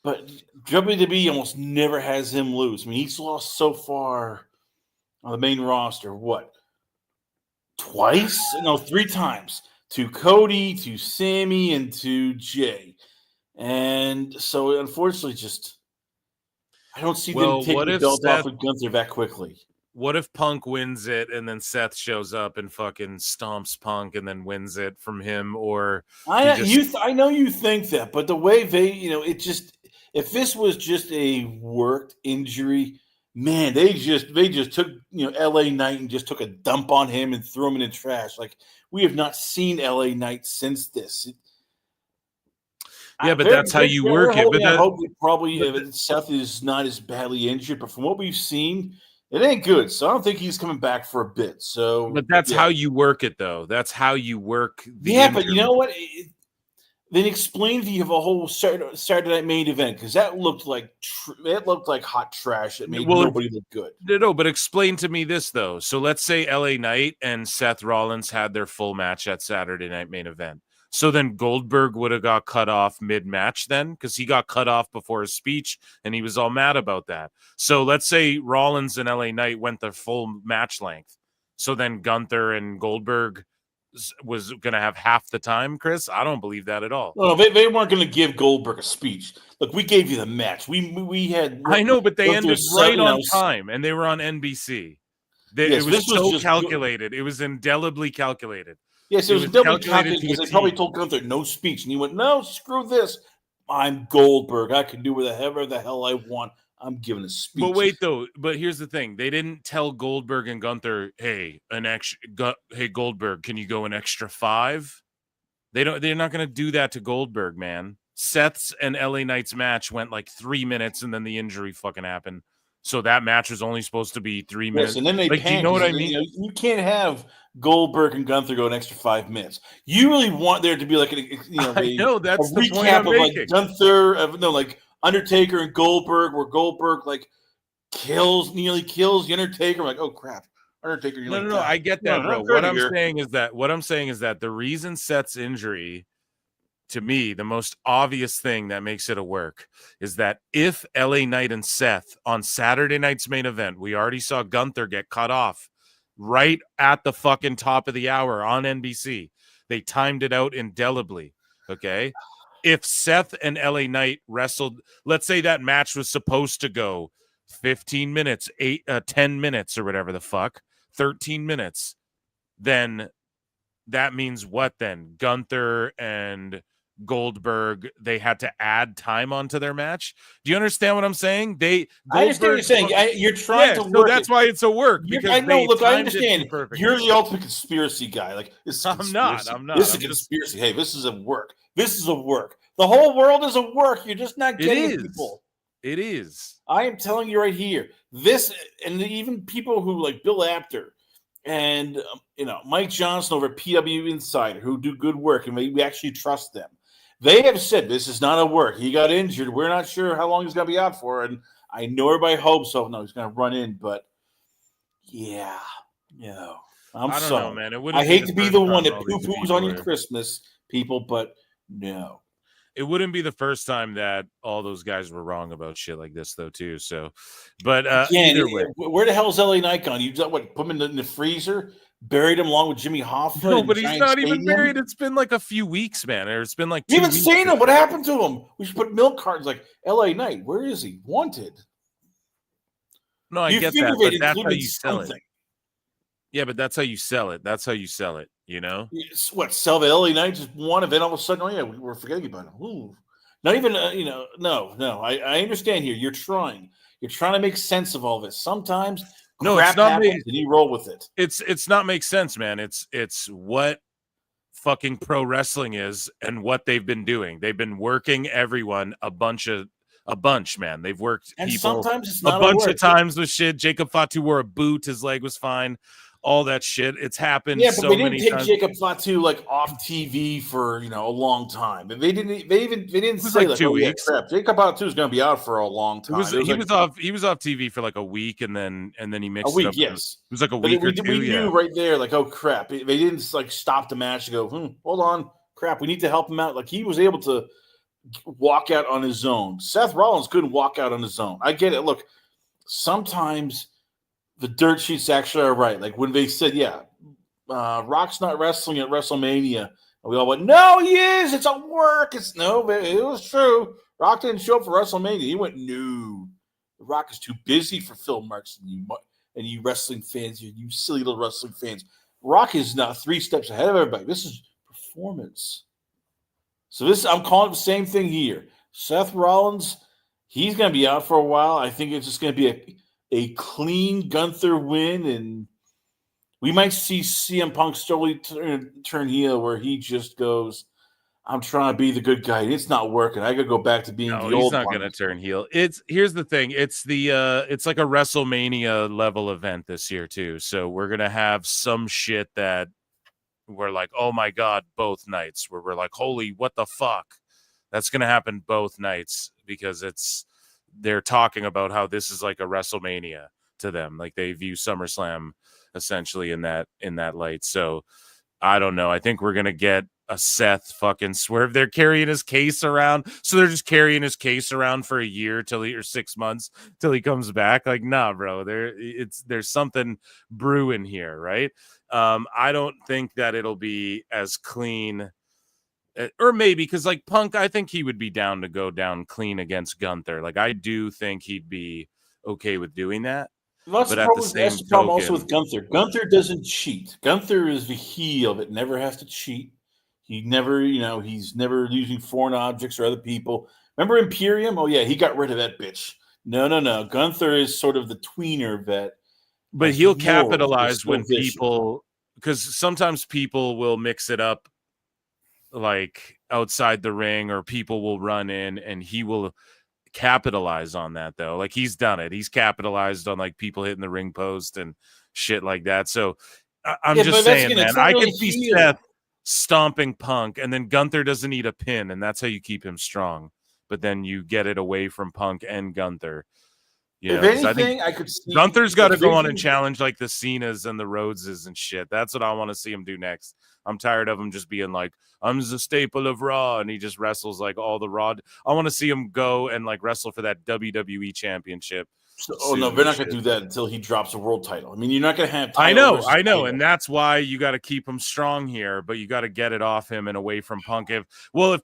But WWE almost never has him lose. I mean, he's lost so far on the main roster. What? Twice? No, 3 times. To Cody, to Sami, and to Jey. And so, unfortunately, I don't see them taking the belt off with Gunther that quickly. What if Punk wins it and then Seth shows up and fucking stomps Punk and then wins it from him? Or I know you think that, but the way they, if this was just a worked injury, man, they just took LA Knight and just took a dump on him and threw him in the trash. Like, we have not seen LA Knight since this. Yeah, but that's how you work it. But I hope probably Seth is not as badly injured, but from what we've seen, it ain't good. So I don't think he's coming back for a bit. So, but that's how you work it, though. That's how you work. But you know what? Then explain to you the whole Saturday Night main event, because that looked like hot trash. It made nobody look good. No, but explain to me this though. So let's say LA Knight and Seth Rollins had their full match at Saturday Night main event. So then Goldberg would have got cut off mid-match then, because he got cut off before his speech and he was all mad about that. So let's say Rollins and LA Knight went their full match length. So then Gunther and Goldberg was going to have half the time, Chris? I don't believe that at all. No, they weren't going to give Goldberg a speech. Look, we gave you the match. We had. I know, but they ended right on time, and they were on NBC. It was so calculated. It was indelibly calculated. Yes, it was indelibly calculated because they probably told Gunther no speech, and he went, "No, screw this. I'm Goldberg. I can do whatever the hell I want. I'm giving a speech." But wait, though. But here's the thing: they didn't tell Goldberg and Gunther, "Hey, hey Goldberg, can you go an extra 5?" They're not going to do that to Goldberg, man. Seth's and LA Knight's match went like 3 minutes, and then the injury fucking happened. So that match was only supposed to be 3 minutes. Yes, and then they do you know what I mean? You can't have Goldberg and Gunther go an extra 5 minutes. You really want there to be like that's the point recap I'm of making. like Gunther, like Undertaker and Goldberg, where Goldberg like nearly kills the Undertaker. I'm like, oh crap, Undertaker. No, I get that, bro. What I'm saying is that the reason Seth's injury, to me, the most obvious thing that makes it a work is that if LA Knight and Seth on Saturday night's main event, we already saw Gunther get cut off right at the fucking top of the hour on NBC. They timed it out indelibly. Okay. If Seth and LA Knight wrestled, let's say that match was supposed to go 15 minutes, 10 minutes or whatever the fuck, 13 minutes, then that means what then? Gunther and Goldberg, they had to add time onto their match. Do you understand what I'm saying? I understand what you're saying. You're trying to work. So that's why it's a work. I know. Look, I understand. You're the ultimate conspiracy guy. Like, I'm not. This is a conspiracy. Hey, this is a work. This is a work. The whole world is a work. You're just not getting people. It is. I am telling you right here. This, and even people who like Bill Apter and Mike Johnson over at PW Insider, who do good work, and we actually trust them. They have said this is not a work. He got injured. We're not sure how long he's going to be out for, and I know everybody hopes so. No, he's going to run in, but yeah, I'm I don't sorry, know, man. I hate to be the one that poo-poos on your Christmas, people, but no. It wouldn't be the first time that all those guys were wrong about shit like this, though, too. So, but either way, where the hell's LA Knight gone? You put him in the freezer, buried him along with Jimmy Hoffa? No, but he's not even buried. It's been like a few weeks, man. Or it's been like 2 even weeks. Cena. What happened to him? We should put milk cartons like LA Knight. Where is he? Wanted. No, I get that, but that's how you sell it. Yeah, but that's how you sell it. That's how you sell it. What, sell the LA Knight just one event, all of a sudden, oh yeah, we were forgetting about him. Ooh. Not even, no. I understand here. You're trying to make sense of all this. Sometimes crap happens and you roll with it. It's not make sense, man. It's what fucking pro wrestling is and what they've been doing. They've been working everyone a bunch, man. They've worked and people sometimes it's not a bunch of times with shit. Jacob Fatu wore a boot. His leg was fine. All that shit. It's happened. Yeah, but so they didn't many take times. Jacob Fatu like off TV for a long time. They didn't say like 2 weeks. Yeah, crap. Jacob Fatu is going to be out for a long time. He was off TV for like a week, and then he mixed a week. it up. Yes, it was like a week or two. We knew right there, like, oh crap. They didn't like stop the match and go, hold on, crap. We need to help him out. Like he was able to walk out on his own. Seth Rollins couldn't walk out on his own. I get it. Look, sometimes the dirt sheets actually are right. Like when they said, Rock's not wrestling at WrestleMania. And we all went, no, he is. It's a work. It was true. Rock didn't show up for WrestleMania. He went, no. Rock is too busy for Phil Marks and you wrestling fans, you silly little wrestling fans. Rock is now 3 steps ahead of everybody. This is performance. So I'm calling it the same thing here. Seth Rollins, he's going to be out for a while. I think it's just going to be a clean Gunther win, and we might see CM Punk slowly turn heel where he just goes, I'm trying to be the good guy. It's not working. I got to go back to being the old. He's not going to turn heel. Here's the thing. It's it's like a WrestleMania level event this year too. So we're going to have some shit that we're like, oh my God, both nights where we're like, holy, what the fuck? That's going to happen both nights because they're talking about how this is like a WrestleMania to them. Like they view SummerSlam essentially in that light. So I don't know. I think we're going to get a Seth fucking swerve. They're carrying his case around. So they're just carrying his case around for a year or 6 months till he comes back. Like, nah, bro, there's something brewing here. Right. I don't think that it'll be as clean. Or maybe because like Punk, I think he would be down to go down clean against Gunther. Like I do think he'd be okay with doing that. That's the problem also with Gunther. Gunther doesn't cheat. Gunther is the heel that never has to cheat. He never, he's never using foreign objects or other people. Remember Imperium? Oh yeah, he got rid of that bitch. No. Gunther is sort of the tweener vet. But he'll capitalize when people, because sometimes people will mix it up like outside the ring or people will run in and he will capitalize on that though. Like he's done it. He's capitalized on like people hitting the ring post and shit like that. So I'm just saying, man, I can see Seth stomping Punk and then Gunther doesn't need a pin and that's how you keep him strong. But then you get it away from Punk and Gunther. If anything, I could see Gunther's got to go on and challenge like the Cenas and the Rhodeses and shit. That's what I want to see him do next. I'm tired of him just being like, I'm the staple of Raw, and he just wrestles like all the Raw. I want to see him go and like wrestle for that WWE championship. No, they're not going to do that until he drops a world title. I mean, you're not going to have. I know, and that's why you got to keep him strong here, but you got to get it off him and away from Punk. If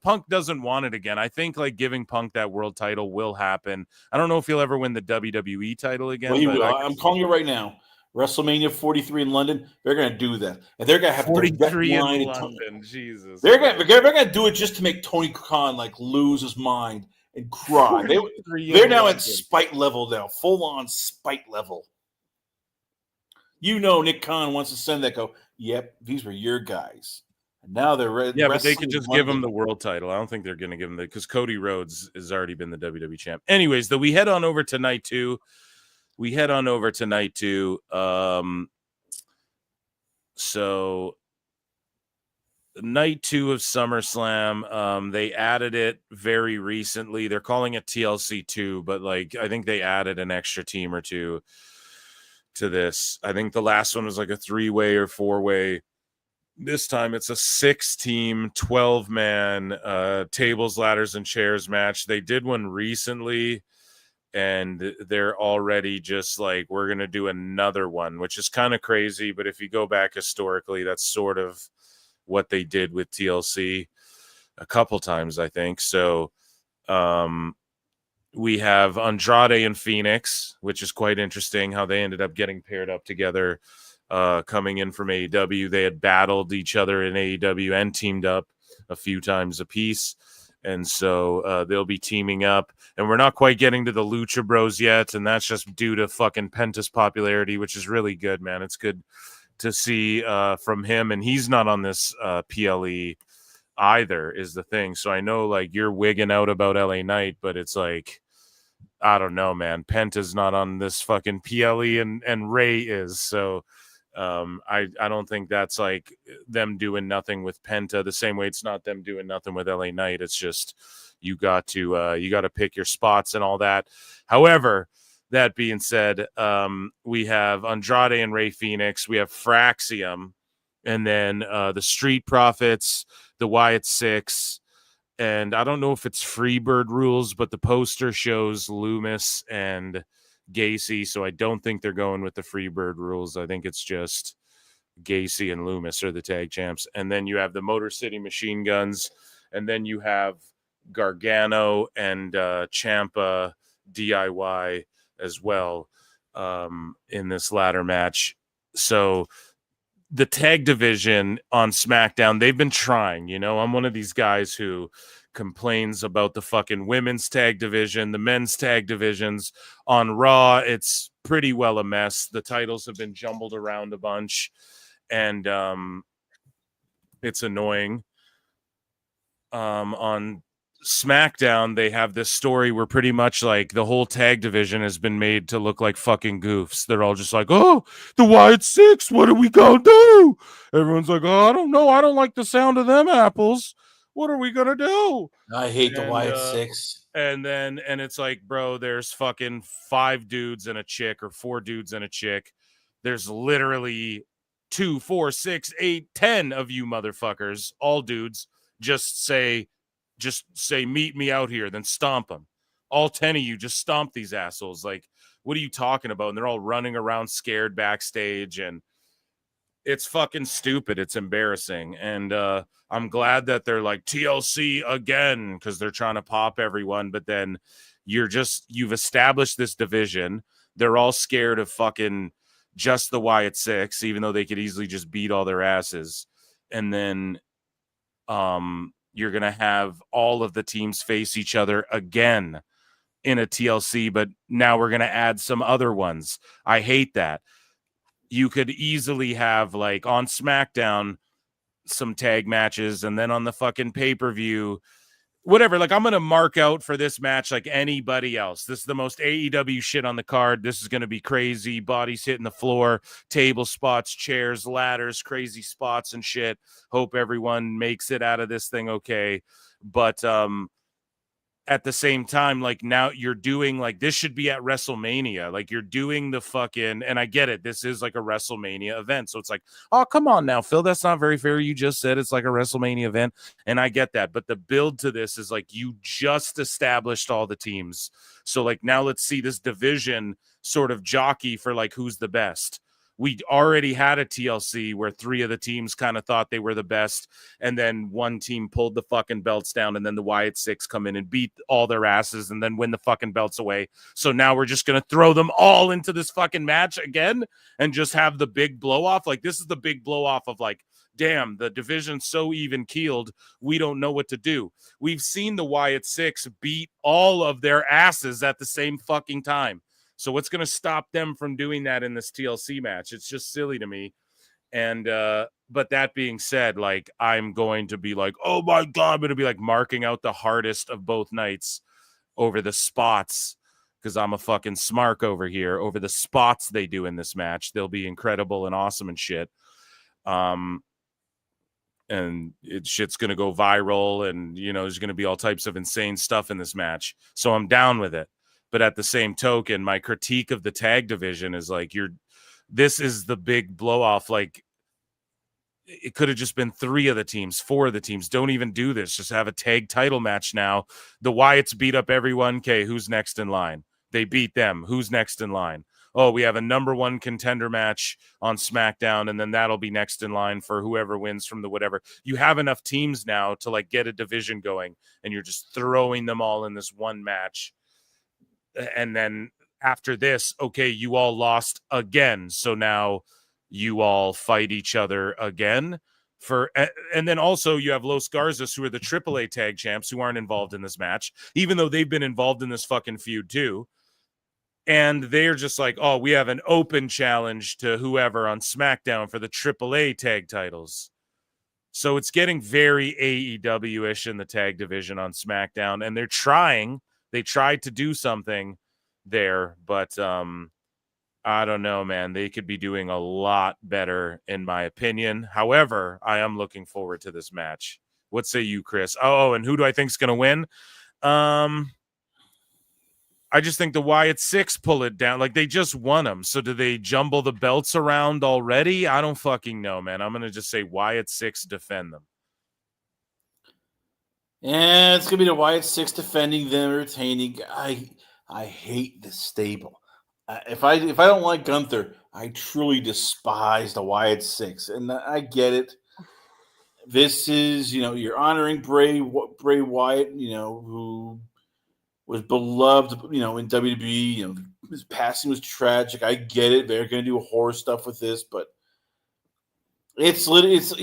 Punk doesn't want it again, I think like giving Punk that world title will happen. I don't know if he'll ever win the WWE title again. Well, I'm calling you right now. WrestleMania 43 in London, they're going to do that, and they're going to have 43 in London. Jesus, they're going to do it just to make Tony Khan like lose his mind and cry. They're now at spite level now, full on spite level. Nick Khan wants to send that. Go, yep, these were your guys. Now they're Yeah, but they could just give him the world title. I don't think they're going to give him because Cody Rhodes has already been the WWE champ. Anyways, though, we head on over to night two. So night 2 of SummerSlam, they added it very recently. They're calling it TLC 2, but like I think they added an extra team or two to this. I think the last one was like a 3-way or 4-way. This time it's a 6-team, 12-man tables, ladders, and chairs match. They did one recently, and they're already just like, we're going to do another one, which is kind of crazy. But if you go back historically, that's sort of what they did with TLC a couple times, I think. So we have Andrade and Phoenix, which is quite interesting how they ended up getting paired up together. Coming in from AEW, they had battled each other in AEW and teamed up a few times apiece, and so they'll be teaming up. And we're not quite getting to the Lucha Bros yet, and that's just due to fucking Penta's popularity, which is really good, man. It's good to see from him, and he's not on this PLE either, is the thing. So I know like you're wigging out about LA Knight, but it's like, I don't know, man. Penta's not on this fucking PLE, and Ray is. So I don't think that's like them doing nothing with Penta the same way it's not them doing nothing with LA Knight. It's just you got to pick your spots and all that. However, that being said, we have Andrade and Ray Phoenix. We have Fraxium, and then the Street Profits, the Wyatt Six, and I don't know if it's Freebird rules, but the poster shows Loomis and Gacy, so I don't think they're going with the Freebird rules. I think it's just Gacy and Loomis are the tag champs. And then you have the Motor City Machine Guns, and then you have Gargano and Ciampa DIY as well in this ladder match. So the tag division on SmackDown, they've been trying, I'm one of these guys who complains about the fucking women's tag division, the men's tag divisions. On Raw, it's pretty well a mess. The titles have been jumbled around a bunch, and it's annoying. On SmackDown, they have this story where pretty much like the whole tag division has been made to look like fucking goofs. They're all just like, oh, the Wyatt Six, what are we gonna do? Everyone's like, oh, I don't know. I don't like the sound of them apples. What are we gonna do? I hate the Wyatt Six. And it's like, bro, there's fucking 5 dudes and a chick, or 4 dudes and a chick. There's literally 2, 4, 6, 8, 10 of you motherfuckers, all dudes. Just say, meet me out here, then stomp them. All 10 of you, just stomp these assholes. Like, what are you talking about? And they're all running around scared backstage, and it's fucking stupid. It's embarrassing. And I'm glad that they're like TLC again, because they're trying to pop everyone. But then you've established this division. They're all scared of fucking just the Wyatt Six, even though they could easily just beat all their asses. And then you're going to have all of the teams face each other again in a TLC, but now we're going to add some other ones. I hate that. You could easily have, like, on SmackDown, some tag matches, and then on the fucking pay-per-view, whatever. Like, I'm going to mark out for this match like anybody else. This is the most AEW shit on the card. This is going to be crazy. Bodies hitting the floor, table spots, chairs, ladders, crazy spots and shit. Hope everyone makes it out of this thing okay. But at the same time, like, now you're doing, like, this should be at WrestleMania. Like, you're doing the fucking, and I get it, this is like a WrestleMania event. So it's like, oh, come on now, Phil, that's not very fair. You just said it's like a WrestleMania event. And I get that. But the build to this is like, you just established all the teams. So, like, now let's see this division sort of jockey for, like, who's the best. We already had a TLC where 3 of the teams kind of thought they were the best, and then one team pulled the fucking belts down, and then the Wyatt Six come in and beat all their asses and then win the fucking belts away. So now we're just going to throw them all into this fucking match again and just have the big blow off. Like, this is the big blow off of, like, damn, the division's so even keeled, we don't know what to do. We've seen the Wyatt Six beat all of their asses at the same fucking time. So what's going to stop them from doing that in this TLC match? It's just silly to me. And but that being said, like, I'm going to be like, oh my God, I'm going to be like marking out the hardest of both nights over the spots, because I'm a fucking smark over here, over the spots they do in this match. They'll be incredible and awesome and shit. And shit's going to go viral, and, you know, there's going to be all types of insane stuff in this match. So I'm down with it. But at the same token, my critique of the tag division is like, this is the big blow off. Like, it could have just been 3 of the teams, 4 of the teams. Don't even do this. Just have a tag title match now. The Wyatts beat up everyone. Okay, who's next in line? They beat them. Who's next in line? Oh, we have a number 1 contender match on SmackDown, and then that'll be next in line for whoever wins from the whatever. You have enough teams now to like get a division going, and you're just throwing them all in this one match. And then after this, okay, you all lost again. So now you all fight each other again and then also you have Los Garzas, who are the AAA tag champs, who aren't involved in this match, even though they've been involved in this fucking feud too. And they're just like, oh, we have an open challenge to whoever on SmackDown for the AAA tag titles. So it's getting very AEW-ish in the tag division on SmackDown, and they tried to do something there, but I don't know, man. They could be doing a lot better, in my opinion. However, I am looking forward to this match. What say you, Chris? Oh, and who do I think is going to win? I just think the Wyatt 6 pull it down. Like, they just won them. So do they jumble the belts around already? I don't fucking know, man. I'm going to just say Wyatt 6 defend them. Yeah, it's going to be the Wyatt 6 defending them, retaining. I hate this stable. If I don't like Gunther, I truly despise the Wyatt 6, and I get it. This is, you know, you're honoring Bray Wyatt, you know, who was beloved, you know, in WWE. You know, his passing was tragic. I get it. They're going to do horror stuff with this, but it's literally like,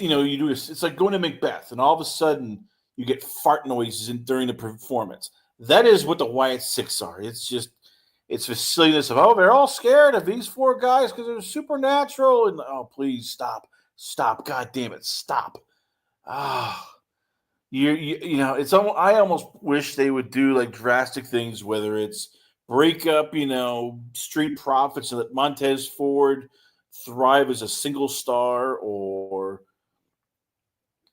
you know, you do this. It's like going to Macbeth, and all of a sudden you get fart noises during the performance. That is what the Wyatt 6 are. It's just. It's the silliness of, oh, they're all scared of these 4 guys because they're supernatural. And, oh, please stop. God damn it. Stop. You know, it's almost, I almost wish they would do like drastic things, whether it's break up, you know, Street Profits and let Montez Ford thrive as a single star, or,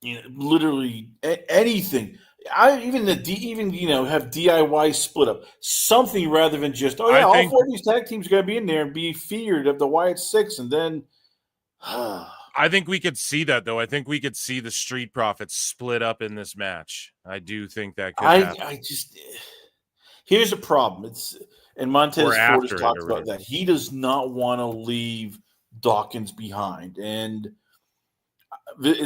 you know, literally anything. Even you know, have DIY split up something rather than just, oh yeah, all 4 of these tag teams got to be in there and be feared of the Wyatt 6, and then I think we could see that, though. I think we could see the Street Profits split up in this match. I do think that could happen. I just, here's a problem. And Montez Ford has talked about that. He does not want to leave Dawkins behind, and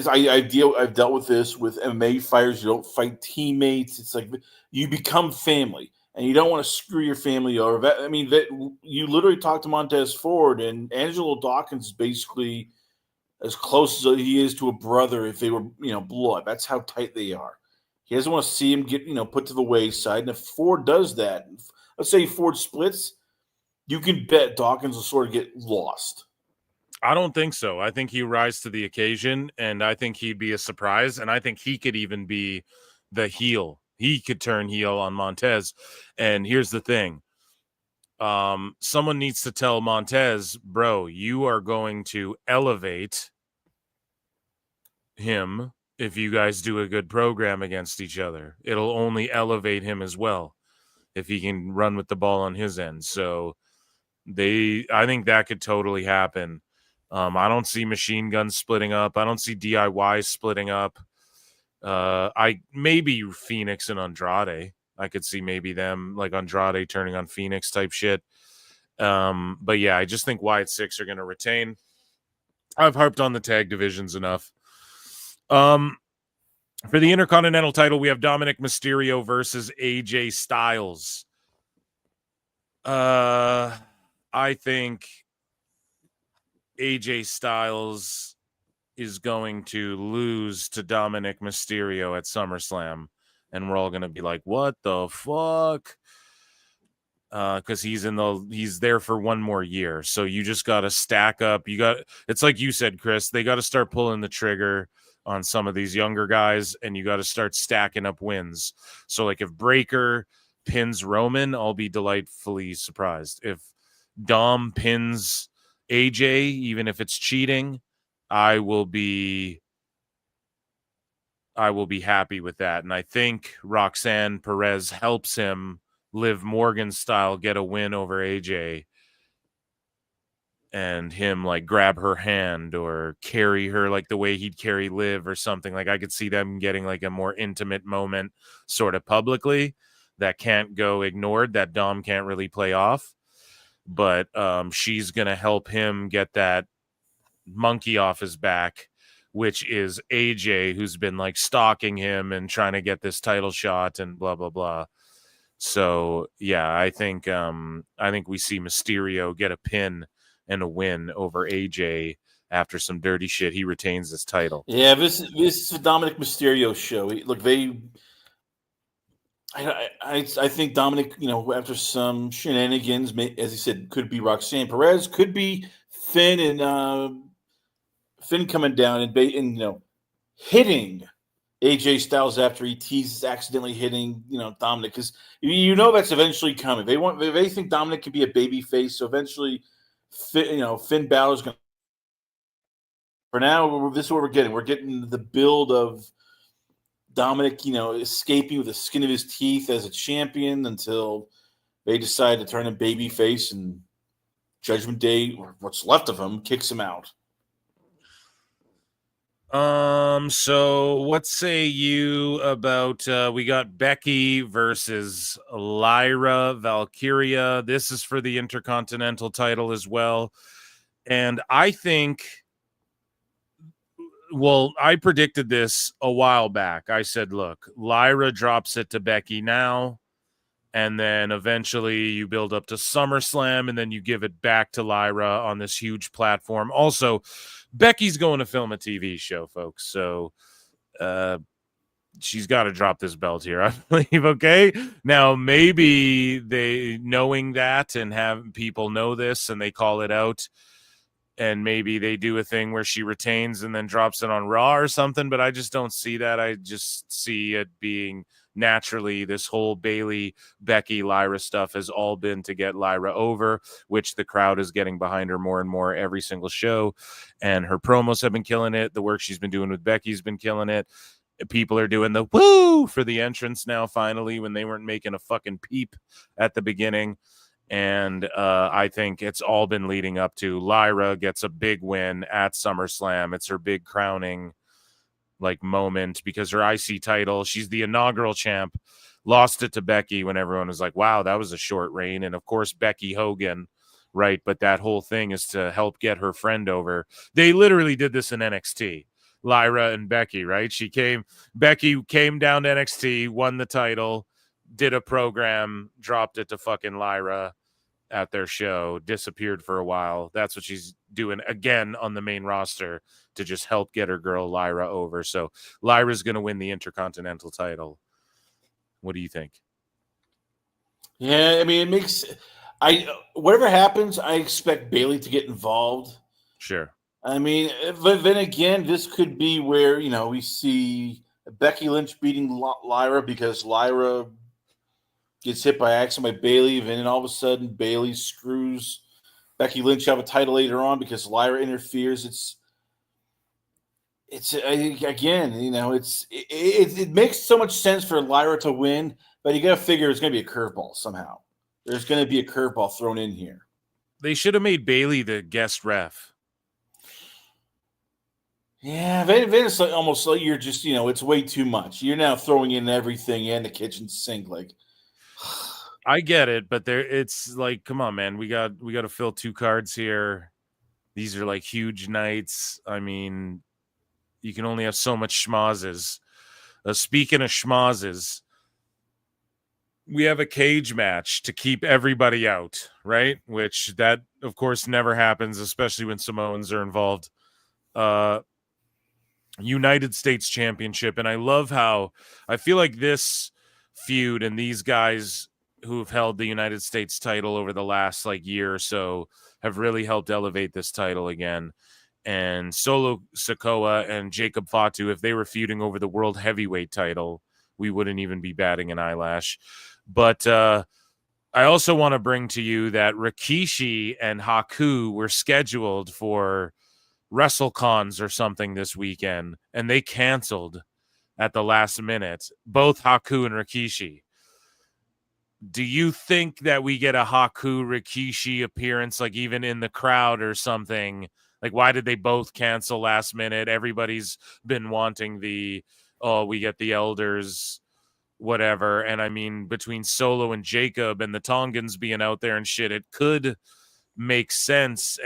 I've dealt with this with MMA fighters. You don't fight teammates. It's like you become family, and you don't want to screw your family over. I mean, you literally talk to Montez Ford, and Angelo Dawkins is basically as close as he is to a brother if they were, you know, blood. That's how tight they are. He doesn't want to see him get, you know, put to the wayside. And if Ford does that, let's say Ford splits, you can bet Dawkins will sort of get lost. I don't think so. I think he rise to the occasion, and I think he'd be a surprise, and I think he could even be the heel. He could turn heel on Montez. And here's the thing. Someone needs to tell Montez, bro, you are going to elevate him if you guys do a good program against each other. It'll only elevate him as well if he can run with the ball on his end. So I think that could totally happen. I don't see Machine Gun splitting up. I don't see DIY splitting up. Maybe Phoenix and Andrade. I could see maybe them, like Andrade turning on Phoenix type shit. But yeah, I just think Wyatt 6 are going to retain. I've harped on the tag divisions enough. For the Intercontinental title, we have Dominic Mysterio versus AJ Styles. I think AJ Styles is going to lose to Dominic Mysterio at SummerSlam, and we're all going to be like, what the fuck? because he's there for one more year. So you just got to stack up. It's like you said, Chris, they got to start pulling the trigger on some of these younger guys, and you got to start stacking up wins. So like if Breaker pins Roman, I'll be delightfully surprised. If Dom pins AJ, even if it's cheating, I will be happy with that. And I think Roxanne Perez helps him Liv Morgan style get a win over AJ, and him like grab her hand or carry her like the way he'd carry Liv or something. Like I could see them getting like a more intimate moment sort of publicly that can't go ignored, that Dom can't really play off. But she's going to help him get that monkey off his back, which is AJ, who's been like stalking him and trying to get this title shot and blah, blah, blah. So yeah, I think we see Mysterio get a pin and a win over AJ after some dirty shit. He retains his title. Yeah, this is a Dominic Mysterio show. Look, I think Dominic, after some shenanigans, as he said, could be Roxanne Perez, could be Finn, and Finn coming down and hitting AJ Styles after he teases accidentally hitting Dominic, because that's eventually coming. They think Dominic could be a baby face, so eventually Finn Balor's going to. For now, this is what we're getting. We're getting the build of Dominic, escaping with the skin of his teeth as a champion until they decide to turn him baby face, and Judgment Day, or what's left of him, kicks him out. So what say you about we got Becky versus Lyra Valkyria. This is for the Intercontinental title as well. And I think, well, I predicted this a while back. I said, look, Lyra drops it to Becky now, and then eventually you build up to SummerSlam, and then you give it back to Lyra on this huge platform. Also, Becky's going to film a TV show, folks. So she's got to drop this belt here, I believe. Okay. Now, maybe they knowing that and have people know this and they call it out, and maybe they do a thing where she retains and then drops it on Raw or something. But I just don't see that. I just see it being naturally this whole Bayley, Becky, Lyra stuff has all been to get Lyra over, which the crowd is getting behind her more and more every single show. And her promos have been killing it. The work she's been doing with Becky's been killing it. People are doing the woo for the entrance now, finally, when they weren't making a fucking peep at the beginning. And I think it's all been leading up to Lyra gets a big win at SummerSlam. It's her big crowning moment, because her IC title, she's the inaugural champ, lost it to Becky when everyone was like, wow, that was a short reign. And of course, Becky Hogan, right? But that whole thing is to help get her friend over. They literally did this in NXT, Lyra and Becky, right? Becky came down to NXT, won the title, did a program, dropped it to fucking Lyra at their show, disappeared for a while. That's what she's doing again on the main roster to just help get her girl Lyra over. So Lyra's going to win the Intercontinental title. What do you think? Yeah, I mean, whatever happens, I expect Bayley to get involved. Sure. I mean, but then again, this could be where, we see Becky Lynch beating Lyra because Lyra gets hit by accident by Bayley, and then all of a sudden Bayley screws Becky Lynch out of a title later on because Lyra interferes. It makes so much sense for Lyra to win, but you got to figure it's going to be a curveball somehow. There's going to be a curveball thrown in here. They should have made Bayley the guest ref. Yeah, then it's almost like you're just, it's way too much. You're now throwing in everything and the kitchen sink, I get it, but it's like, come on, man. We got to fill 2 cards here. These are huge nights. I mean, you can only have so much schmozzes. Speaking of schmozzes, we have a cage match to keep everybody out, right? Which that, of course, never happens, especially when Samoans are involved. United States Championship. And I love how I feel like this feud and these guys who've held the United States title over the last year or so have really helped elevate this title again. And Solo Sikoa and Jacob Fatu, if they were feuding over the world heavyweight title, we wouldn't even be batting an eyelash. But I also want to bring to you that Rikishi and Haku were scheduled for WrestleCons or something this weekend, and they canceled at the last minute, both Haku and Rikishi. Do you think that we get a Haku Rikishi appearance, even in the crowd or something? Why did they both cancel last minute? Everybody's been wanting we get the elders, whatever. And I mean, between Solo and Jacob and the Tongans being out there and shit, it could make sense.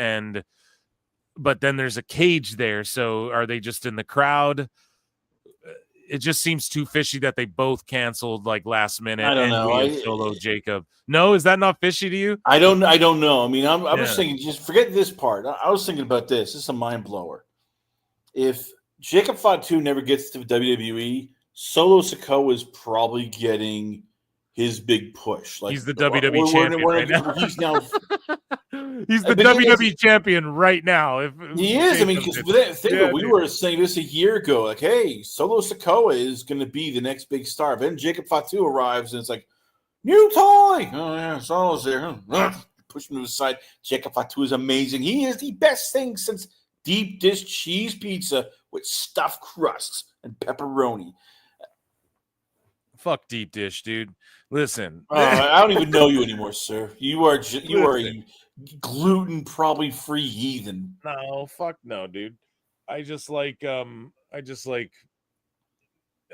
But then there's a cage there. So are they just in the crowd? It just seems too fishy that they both canceled last minute. I don't know. Solo Jacob. No, is that not fishy to you? I don't know. I mean, I was thinking, just forget this part. I was thinking about this. This is a mind blower. If Jacob Fatu never gets to WWE, Solo Sikoa is probably getting his big push. He's the WWE champion right now. He's now. He's the WWE champion right now. He is. I mean, because we were saying this a year ago. Hey, Solo Sikoa is going to be the next big star. Then Jacob Fatu arrives, and it's new toy. Oh yeah, Solo's there. Push him to the side. Jacob Fatu is amazing. He is the best thing since deep dish cheese pizza with stuffed crusts and pepperoni. Fuck deep dish, dude. Listen, I don't even know you anymore, sir. You are a gluten probably free heathen. No, fuck no, dude. I just like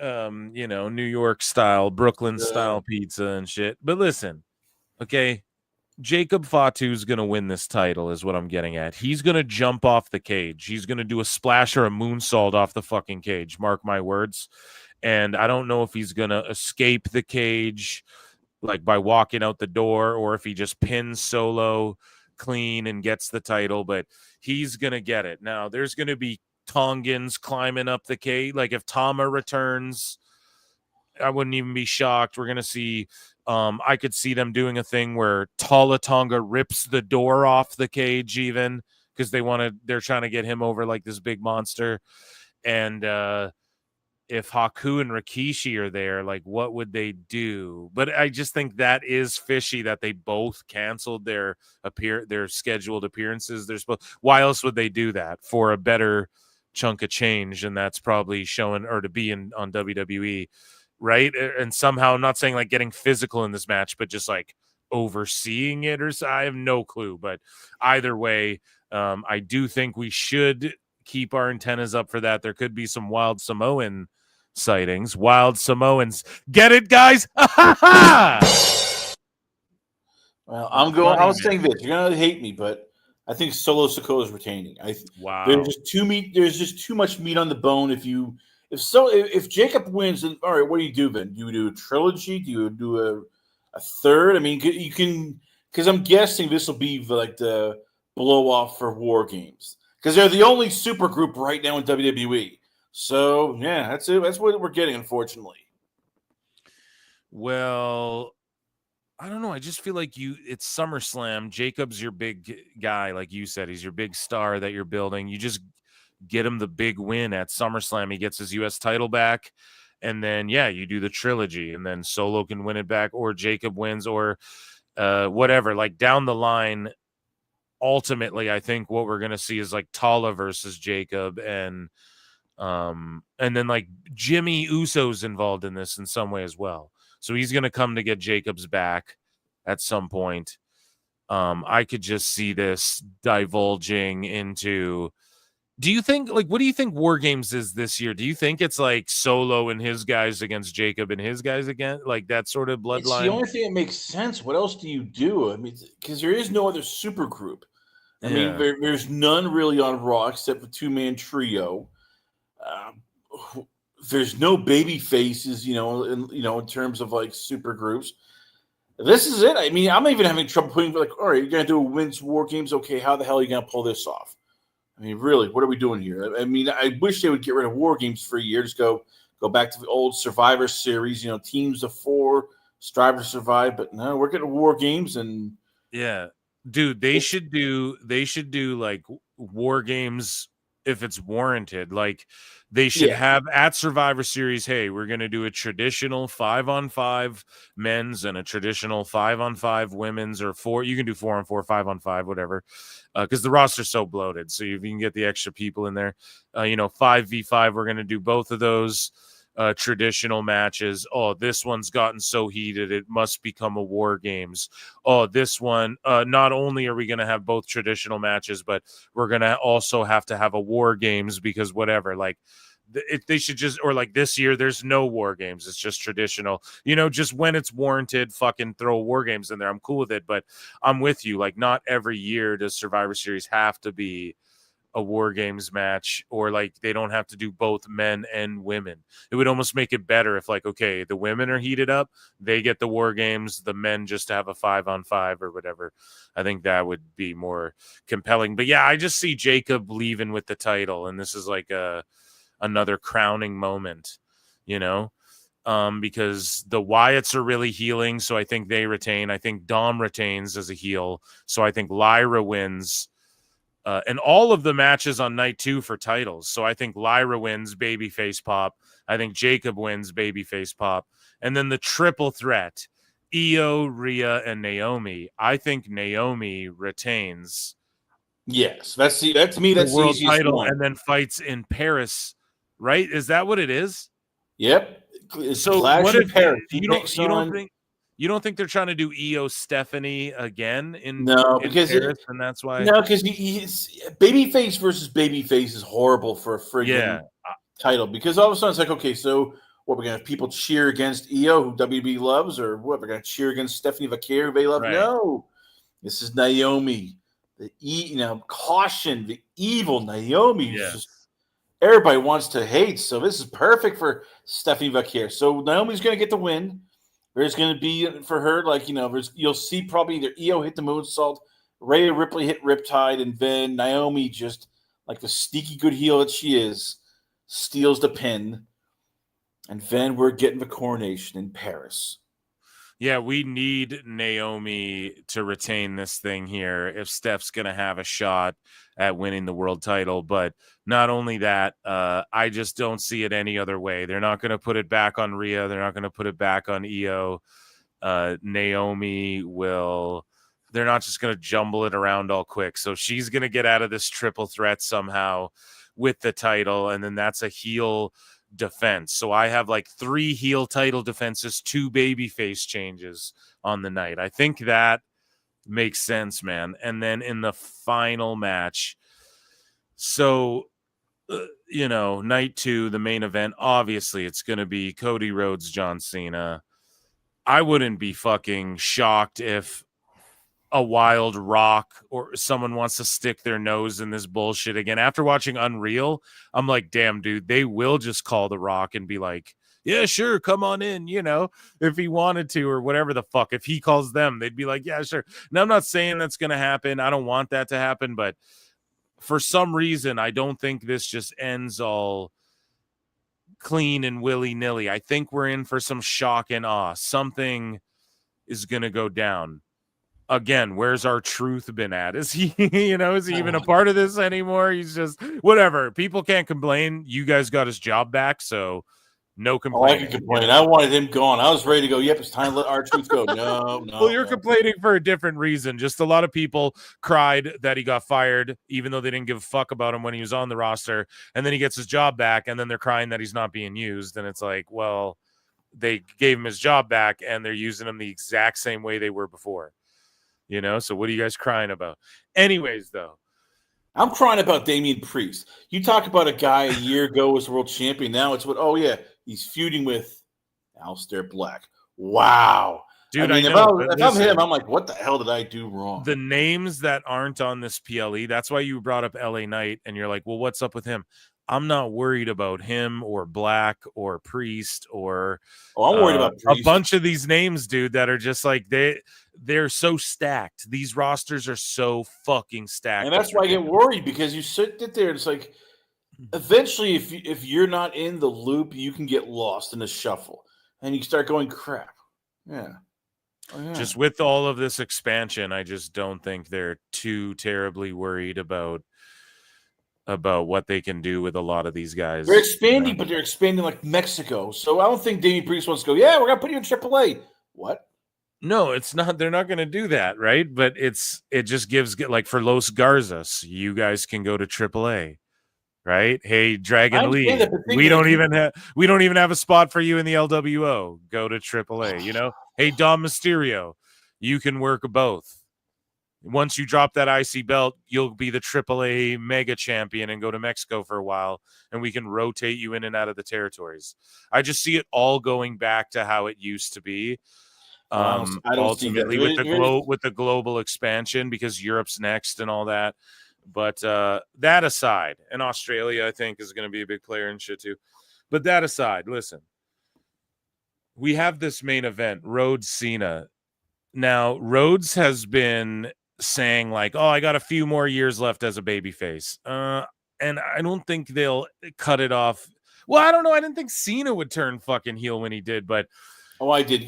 New York style, Brooklyn style pizza and shit. But listen, okay, Jacob Fatu's gonna win this title is what I'm getting at. He's gonna jump off the cage. He's gonna do a splash or a moonsault off the fucking cage. Mark my words. And I don't know if he's gonna escape the cage by walking out the door, or if he just pins Solo clean and gets the title, but he's gonna get it. Now there's gonna be Tongans climbing up the cage. If Tama returns, I wouldn't even be shocked. We're gonna see I could see them doing a thing where Tala Tonga rips the door off the cage, even because they're trying to get him over this big monster. And if Haku and Rikishi are there, what would they do? But I just think that is fishy that they both canceled their scheduled appearances. Why else would they do that? For a better chunk of change, and that's probably showing or to be on WWE, right? And somehow, I'm not saying getting physical in this match, but just overseeing it, or I have no clue. But either way, I do think we should keep our antennas up for that. There could be some wild Samoan sightings. Wild Samoans. Get it, guys? Well, I was saying this. You're going to hate me, but I think Solo Sikoa is retaining. Wow. There's just too much meat on the bone. If Jacob wins, then all right, what do you do then? Do you do a trilogy? Do you do a third? I mean, you can, because I'm guessing this will be the blow off for War Games, because they're the only super group right now in WWE. So yeah, that's it. That's what we're getting, unfortunately. Well, I don't know. I just feel it's SummerSlam. Jacob's your big guy, like you said. He's your big star that you're building. You just get him the big win at SummerSlam. He gets his U.S. title back, and then you do the trilogy, and then Solo can win it back, or Jacob wins, or whatever. Down the line, ultimately, I think what we're gonna see is Tala versus Jacob, and then Jimmy Uso's involved in this in some way as well. So he's gonna come to get Jacob's back at some point. I could just see this divulging into. Do you think what do you think War Games is this year? Do you think it's Solo and his guys against Jacob and his guys again, that sort of bloodline? It's the only thing that makes sense. What else do you do? I mean, because there is no other super group. I mean, there's none really on Raw except for two-man trio. There's no baby faces, in terms of super groups. This is it. I mean, I'm even having trouble putting all right, you're gonna do a Wins War Games. Okay, how the hell are you gonna pull this off? I mean, really, what are we doing here? I mean, I wish they would get rid of War Games for a year. Just go back to the old Survivor Series. Teams of 4 strive to survive. But no, we're getting War Games, and yeah, dude, they should do like War Games if it's warranted. Like they should have at Survivor Series, hey, we're going to do a traditional 5-on-5 men's and a traditional 5-on-5 women's, or 4. You can do 4-on-4, 5-on-5, whatever. Because the roster's so bloated. So if you can get the extra people in there, 5v5, we're going to do both of those traditional matches. Oh, this one's gotten so heated it must become a War Games. Oh, this one, not only are we going to have both traditional matches, but we're going to also have to have a War Games because whatever, like they should just, or like this year there's no War Games, it's just traditional, just when it's warranted, fucking throw War Games in there. I'm cool with it, but I'm with you, like not every year does Survivor Series have to be a War Games match, or like they don't have to do both men and women. It would almost make it better if, like, okay, the women are heated up, they get the War Games, the men just have a 5-on-5 or whatever. I think that would be more compelling. But yeah, I just see Jacob leaving with the title, and this is like another crowning moment, because the Wyatts are really healing, so I think they retain. I think Dom retains as a heel, so I think Lyra wins. And all of the matches on night 2 for titles. So I think Lyra wins, babyface pop. I think Jacob wins, babyface pop. And then the triple threat, Io, Rhea, and Naomi. I think Naomi retains. Yes, that's me. That's the world the title, one. and then fights in Paris. Right? Is that what it is? Yep. So what if Paris. You don't think they're trying to do Io Stephanie again in because Paris, and that's why? No, because he's babyface versus babyface is horrible for a friggin' title. Because all of a sudden it's like, okay, so what, we're gonna have people cheer against Io, who WB loves, or what, we're gonna cheer against Stephanie Vaquer, who they love? Right. No, this is Naomi. Caution, the evil Naomi. Yes. Just, everybody wants to hate, so this is perfect for Stephanie Vaquer. So Naomi's gonna get the win. There's going to be for her, you'll see probably either Io hit the moonsault, Rhea Ripley hit Riptide, and then Naomi, just like the sneaky good heel that she is, steals the pin. And then we're getting the coronation in Paris. Yeah, we need Naomi to retain this thing here if Steph's going to have a shot at winning the world title. But not only that, I just don't see it any other way. They're not going to put it back on Rhea. They're not going to put it back on Io. Naomi will. They're not just going to jumble it around all quick. So she's going to get out of this triple threat somehow with the title, and then that's a heel defense. So I have like 3 heel title defenses, 2 babyface changes on the night. I think that makes sense, man. And then in the final match, so night 2, the main event, obviously it's going to be Cody Rhodes, John Cena. I wouldn't be fucking shocked if a Wild Rock or someone wants to stick their nose in this bullshit again. After watching Unreal, I'm like, damn, dude, they will just call The Rock and be like, yeah, sure, come on in, if he wanted to, or whatever the fuck. If he calls them, they'd be like, yeah, sure. Now, I'm not saying that's going to happen. I don't want that to happen, but for some reason, I don't think this just ends all clean and willy-nilly. I think we're in for some shock and awe. Something is going to go down. Again, where's our truth been at? Is he, is he even a part of this anymore? He's just whatever. People can't complain. You guys got his job back, so no complaining. I can complain. I wanted him gone. I was ready to go. Yep, it's time to let our truth go. No. Well, you're complaining for a different reason. Just a lot of people cried that he got fired, even though they didn't give a fuck about him when he was on the roster. And then he gets his job back, and then they're crying that he's not being used. And it's like, well, they gave him his job back, and they're using him the exact same way they were before. So what are you guys crying about? Anyways, though, I'm crying about Damian Priest. You talk about a guy a year ago was world champion. Now it's he's feuding with Aleister Black. Wow. Dude, if I'm him, I'm like, what the hell did I do wrong? The names that aren't on this PLE, that's why you brought up LA Knight, and you're like, well, what's up with him? I'm not worried about him or Black or Priest or I'm worried about Priest. A bunch of these names, dude, that are just like they're so stacked. These rosters are so fucking stacked. And that's why I get worried, because you sit there and it's like eventually if you're not in the loop, you can get lost in the shuffle and you start going, crap. Yeah. Oh, yeah. Just with all of this expansion, I just don't think they're too terribly worried about what they can do with a lot of these guys. They're expanding, but they're expanding like Mexico. So I don't think Damian Priest wants to go, yeah, we're going to put you in AAA. What? No, it's not. They're not going to do that, right? But it just gives, like, for Los Garzas, you guys can go to AAA, right? Hey, Dragon Lee, we don't even have a spot for you in the LWO. Go to AAA. You know, hey, Dom Mysterio, you can work both. Once you drop that IC belt, you'll be the AAA mega champion and go to Mexico for a while, and we can rotate you in and out of the territories. I just see it all going back to how it used to be. I don't Ultimately see that. with the global expansion, because Europe's next and all that. But that aside, and Australia, I think, is going to be a big player and shit too. But that aside, listen, we have this main event, Rhodes Cena. Now, Rhodes has been saying, like, oh, I got a few more years left as a babyface. And I don't think they'll cut it off. Well, I don't know. I didn't think Cena would turn fucking heel when he did, but I did.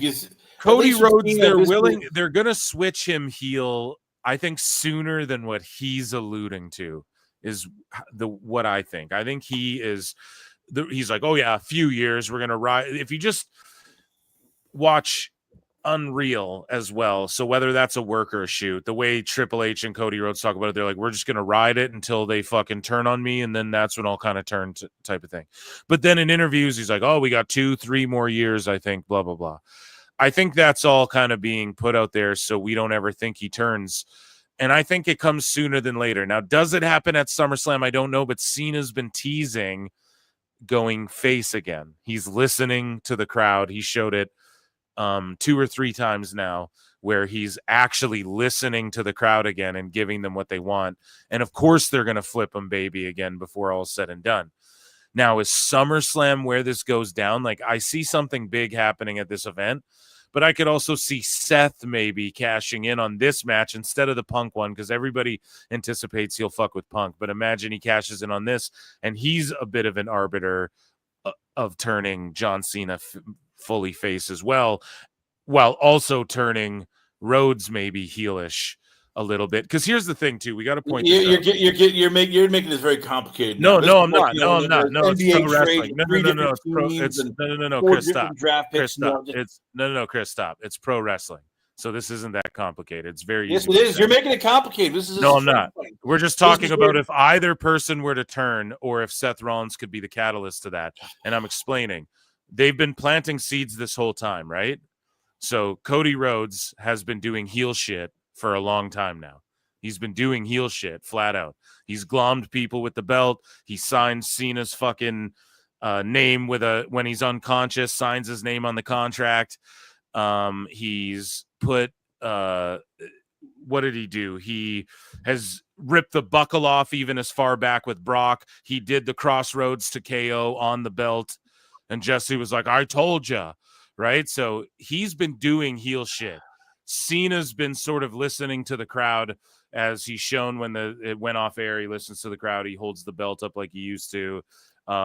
Cody Rhodes, they're gonna switch him heel, I think, sooner than what he's alluding to is what I think. I think he's like, oh yeah, a few years, we're gonna ride. If you just watch Unreal as well, so whether that's a work or a shoot, the way Triple H and Cody Rhodes talk about it, they're like, we're just gonna ride it until they fucking turn on me, and then that's when I'll kind of turn type of thing. But then in interviews, he's like, oh, we got 2-3 more years, I think, blah blah blah. I think that's all kind of being put out there so we don't ever think he turns. And I think it comes sooner than later. Now, does it happen at SummerSlam? I don't know, but Cena's been teasing going face again. He's listening to the crowd. He showed it 2 or 3 times now where he's actually listening to the crowd again and giving them what they want. And of course, they're going to flip him baby again before all's said and done. Now, is SummerSlam where this goes down? Like, I see something big happening at this event, but I could also see Seth maybe cashing in on this match instead of the Punk one, because everybody anticipates he'll fuck with Punk. But imagine he cashes in on this, and he's a bit of an arbiter of turning John Cena fully face as well, while also turning Rhodes maybe heelish a little bit. Because here's the thing too, we got to point. You're making this very complicated. No, I'm not. No, I'm not. No, it's pro wrestling. No. It's pro. It's no. Chris, stop. Chris, stop. It's no. Chris, stop. It's pro wrestling. So this isn't that complicated. It's very easy. Yes, it is. You're making it complicated. This is no, I'm not. We're just talking about if either person were to turn, or if Seth Rollins could be the catalyst to that. And I'm explaining. They've been planting seeds this whole time, right? So Cody Rhodes has been doing heel shit for a long time now. He's been doing heel shit flat out. He's glommed people with the belt. He signs Cena's fucking name when he's unconscious, signs his name on the contract. He's put what did he do? He has ripped the buckle off even as far back with Brock. He did the crossroads to KO on the belt, and Jesse was like, I told you, right? So he's been doing heel shit. Cena's been sort of listening to the crowd, as he's shown when it went off air. He listens to the crowd. He holds the belt up like he used to.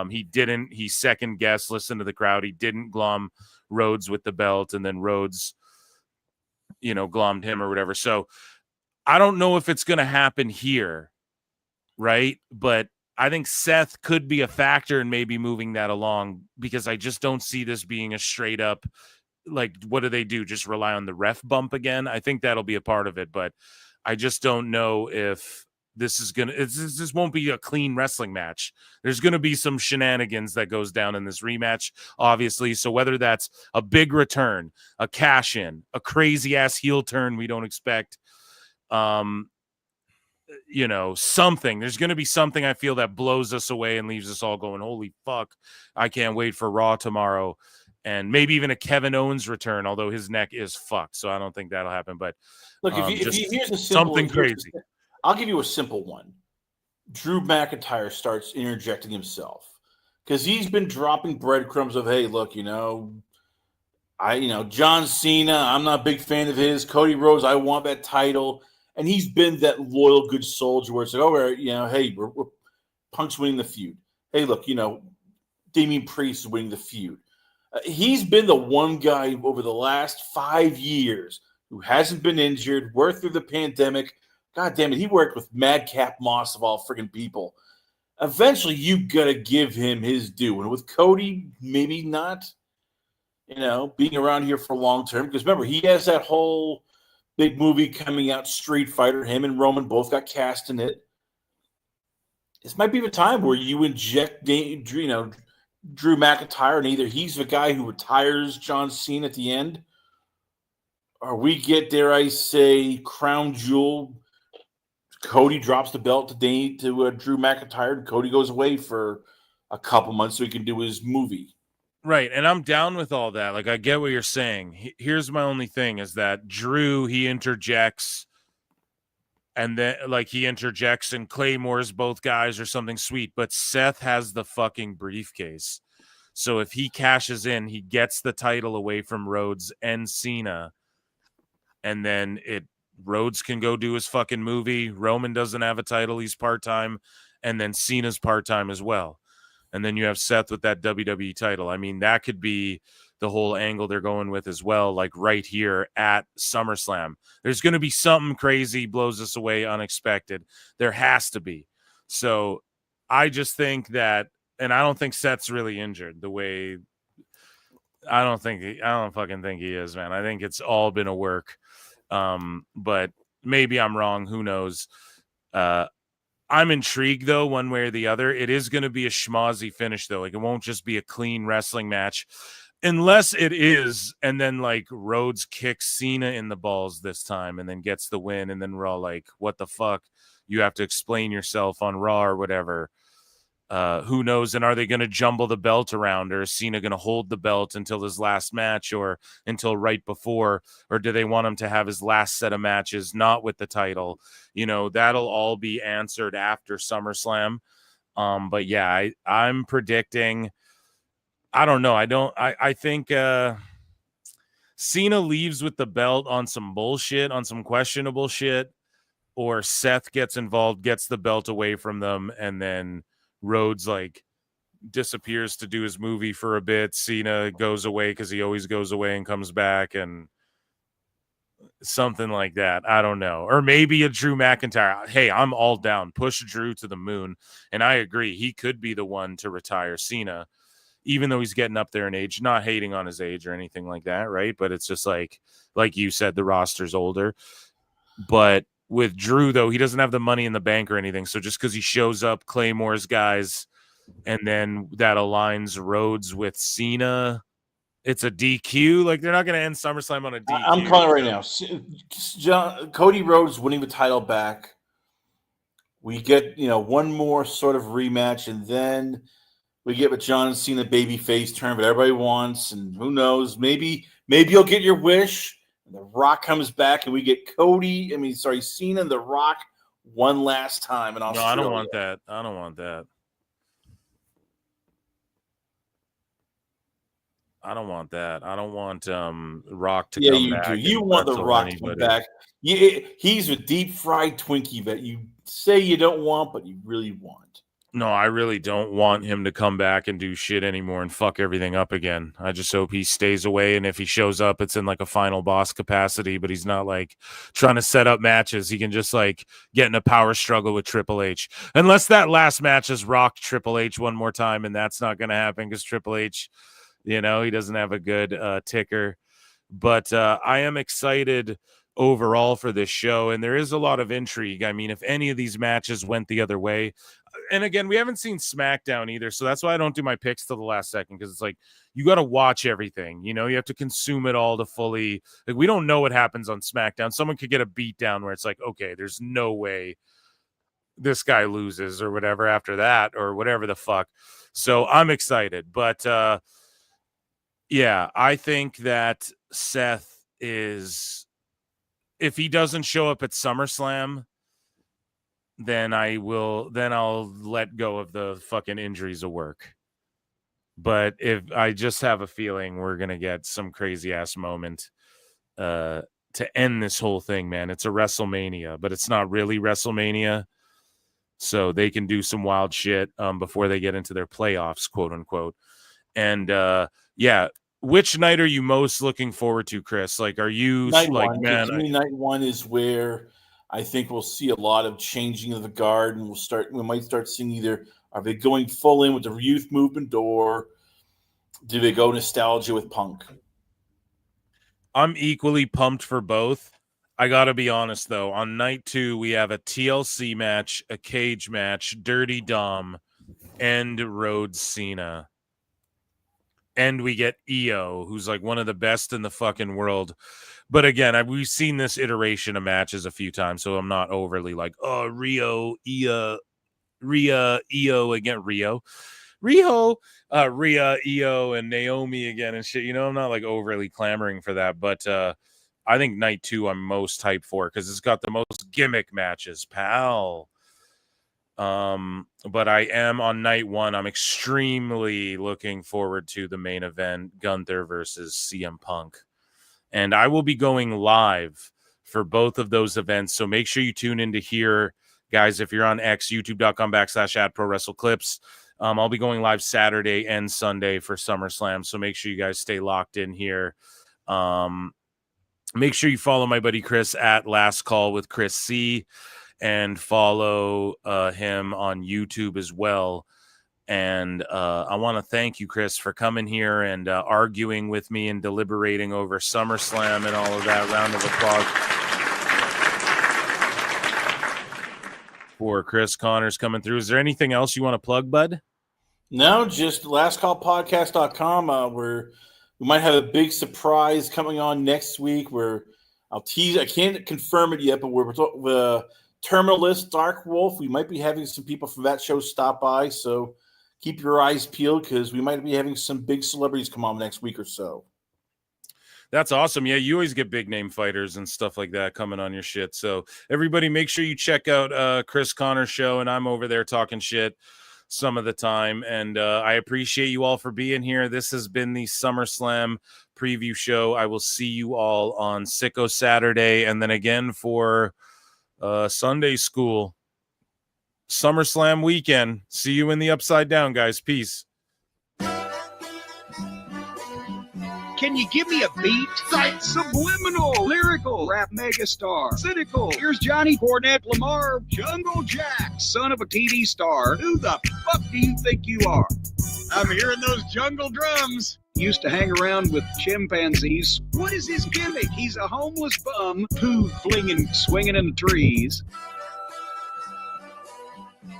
He second guessed, listened to the crowd. He didn't glom Rhodes with the belt, and then Rhodes, glommed him or whatever. So I don't know if it's going to happen here, right? But I think Seth could be a factor in maybe moving that along, because I just don't see this being a straight up, like, what do they do? Just rely on the ref bump again? I think that'll be a part of it, but I just don't know if this is going to, this won't be a clean wrestling match. There's going to be some shenanigans that goes down in this rematch, obviously. So whether that's a big return, a cash in, a crazy ass heel turn we don't expect, something, there's going to be something I feel that blows us away and leaves us all going, holy fuck, I can't wait for Raw tomorrow. And maybe even a Kevin Owens return, although his neck is fucked, so I don't think that'll happen. But look, here's a simple, something crazy. I'll give you a simple one. Drew McIntyre starts interjecting himself, because he's been dropping breadcrumbs of, hey, look, John Cena, I'm not a big fan of his. Cody Rhodes, I want that title, and he's been that loyal, good soldier where it's like, hey, we're Punk's winning the feud. Hey, look, Damian Priest is winning the feud. He's been the one guy over the last 5 years who hasn't been injured, worked through the pandemic. God damn it, he worked with Madcap Moss of all freaking people. Eventually, you got to give him his due. And with Cody, maybe not, being around here for long term. Because remember, he has that whole big movie coming out, Street Fighter. Him and Roman both got cast in it. This might be the time where you inject, Drew McIntyre, and either he's the guy who retires John Cena at the end, or we get, dare I say, crown jewel. Cody drops the belt to Drew McIntyre, and Cody goes away for a couple months so he can do his movie. Right, and I'm down with all that. Like, I get what you're saying. Here's my only thing is that Drew, he interjects, and then, he interjects and Claymore's both guys or something sweet, but Seth has the fucking briefcase. So if he cashes in, he gets the title away from Rhodes and Cena, and then Rhodes can go do his fucking movie. Roman doesn't have a title. He's part-time, and then Cena's part-time as well. And then you have Seth with that WWE title. I mean, that could be the whole angle they're going with as well, right here at SummerSlam. There's going to be something crazy, blows us away, unexpected. There has to be. So I just think that, and I don't think Seth's really injured the way, I don't fucking think he is, man. I think it's all been a work. But maybe I'm wrong. Who knows? I'm intrigued, though, one way or the other. It is going to be a schmozzy finish, though. It won't just be a clean wrestling match. Unless it is, and then, Rhodes kicks Cena in the balls this time and then gets the win, and then we're all like, what the fuck? You have to explain yourself on Raw or whatever. Who knows? And are they going to jumble the belt around, or is Cena going to hold the belt until his last match or until right before? Or do they want him to have his last set of matches not with the title? That'll all be answered after SummerSlam. But yeah, I'm predicting, I don't know. I think Cena leaves with the belt on some bullshit, on some questionable shit, or Seth gets involved, gets the belt away from them, and then Rhodes disappears to do his movie for a bit. Cena goes away because he always goes away and comes back, and something like that. I don't know. Or maybe a Drew McIntyre. Hey, I'm all down. Push Drew to the moon. And I agree. He could be the one to retire Cena, even though he's getting up there in age. Not hating on his age or anything like that, right? But it's just like you said, the roster's older. But with Drew, though, he doesn't have the money in the bank or anything. So just because he shows up, Claymore's guys, and then that aligns Rhodes with Cena, it's a DQ. They're not going to end SummerSlam on a DQ. I'm calling right now. Cody Rhodes winning the title back. We get, one more sort of rematch, and then we get with John Cena babyface turn, but everybody wants, and who knows? Maybe you'll get your wish. The Rock comes back, and we get Cena and The Rock one last time in Australia. No, I don't want that. I don't want that. I don't want that. I don't want Rock to come back. Yeah, you do. You want The Rock to come back. He's a deep-fried Twinkie that you say you don't want, but you really want. No, I really don't want him to come back and do shit anymore and fuck everything up again. I just hope he stays away, and if he shows up, it's in a final boss capacity, but he's not trying to set up matches. He can just get in a power struggle with Triple H. Unless that last match is Rock Triple H one more time, and that's not going to happen because Triple H, he doesn't have a good ticker. But I am excited overall for this show, and there is a lot of intrigue. I mean, if any of these matches went the other way, and again, we haven't seen SmackDown either, so that's why I don't do my picks till the last second, because it's you got to watch everything. You have to consume it all to fully. We don't know what happens on SmackDown. Someone could get a beat down where it's okay, there's no way this guy loses or whatever after that or whatever the fuck. So I'm excited, but yeah, I think that Seth is, if he doesn't show up at SummerSlam, then I'll let go of the fucking injuries of work. But if I just have a feeling we're going to get some crazy ass moment to end this whole thing, man. It's a WrestleMania, but it's not really WrestleMania. So they can do some wild shit before they get into their playoffs, quote unquote. And yeah, which night are you most looking forward to, Chris? Like, are you Night like, one, man? to me, night one is where I think we'll see a lot of changing of the guard, and we might start seeing either are they going full in with the youth movement, or do they go nostalgia with Punk? I'm equally pumped for both. I gotta be honest though. On night 2, we have a TLC match, a cage match, Dirty Dom, and Rhodes Cena. And we get EO, who's like one of the best in the fucking world. But again, we've seen this iteration of matches a few times, so I'm not overly like, oh, Rhea, EO again, Rhea, EO, and Naomi again and shit. You know, I'm not like overly clamoring for that, but I think night 2 I'm most hyped for because it's got the most gimmick matches, pal. But I am on night 1. I'm extremely looking forward to the main event, Gunther versus CM Punk. And I will be going live for both of those events. So make sure you tune in to hear, guys, if you're on X, youtube.com/@prowrestleclips. I'll be going live Saturday and Sunday for SummerSlam. So make sure you guys stay locked in here. Make sure you follow my buddy Chris at Last Call with Chris C. And follow him on YouTube as well. And I want to thank you, Chris, for coming here and arguing with me and deliberating over SummerSlam and all of that. Round of applause for Chris Connors coming through. Is there anything else you want to plug, bud? No, just lastcallpodcast.com. We might have a big surprise coming on next week where I'll tease. I can't confirm it yet, but we're the Terminalist, Dark Wolf. We might be having some people from that show stop by, so keep your eyes peeled because we might be having some big celebrities come on next week or so. That's awesome. Yeah, you always get big name fighters and stuff like that coming on your shit. So everybody make sure you check out Chris Connor's show, and I'm over there talking shit some of the time. And I appreciate you all for being here. This has been the SummerSlam preview show. I will see you all on Sicko Saturday, and then again for Sunday school, SummerSlam weekend. See you in the Upside Down, guys. Peace. Can you give me a beat? Like subliminal, lyrical, rap megastar, cynical. Here's Johnny Cornette Lamar, Jungle Jack, son of a TV star. Who the fuck do you think you are? I'm hearing those jungle drums. Used to hang around with chimpanzees. What is his gimmick? He's a homeless bum, poo flinging, swinging in the trees.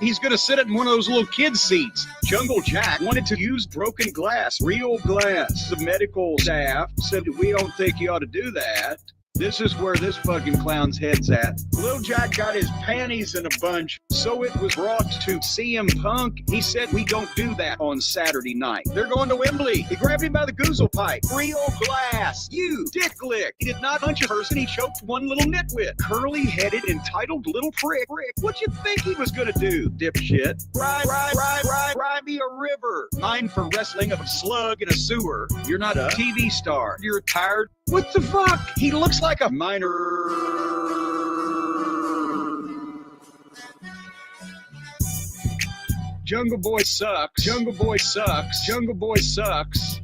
He's going to sit in one of those little kid seats. Jungle Jack wanted to use broken glass, real glass. The medical staff said, we don't think you ought to do that. This is where this fucking clown's head's at. Lil Jack got his panties in a bunch, so it was brought to CM Punk. He said, we don't do that on Saturday night. They're going to Wembley. He grabbed him by the goozle pipe. Real glass. You dick lick. He did not punch a person. He choked one little nitwit. Curly-headed, entitled little prick. What you think he was going to do, dipshit? Ride me a river. Mine for wrestling of a slug in a sewer. You're not a TV star. You're tired. What the fuck? He looks like a minor. Jungle Boy sucks. Jungle Boy sucks. Jungle Boy sucks.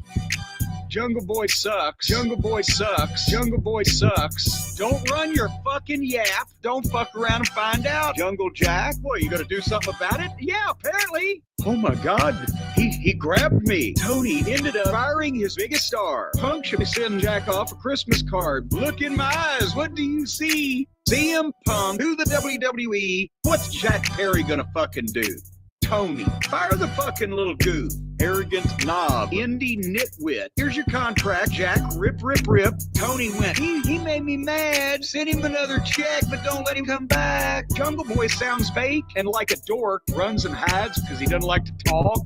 Jungle Boy sucks. Jungle Boy sucks. Jungle Boy sucks. Don't run your fucking yap. Don't fuck around and find out. Jungle Jack, what, you gonna do something about it? Yeah, apparently. Oh my God, he grabbed me. Tony ended up firing his biggest star. Punk should send Jack off a Christmas card. Look in my eyes, what do you see? CM Punk to the WWE. What's Jack Perry gonna fucking do? Tony, fire the fucking little goof. Arrogant knob, indie nitwit. Here's your contract, Jack. Rip, rip, rip. Tony went, he made me mad. Send him another check, but don't let him come back. Jungle Boy sounds fake and like a dork. Runs and hides because he doesn't like to talk.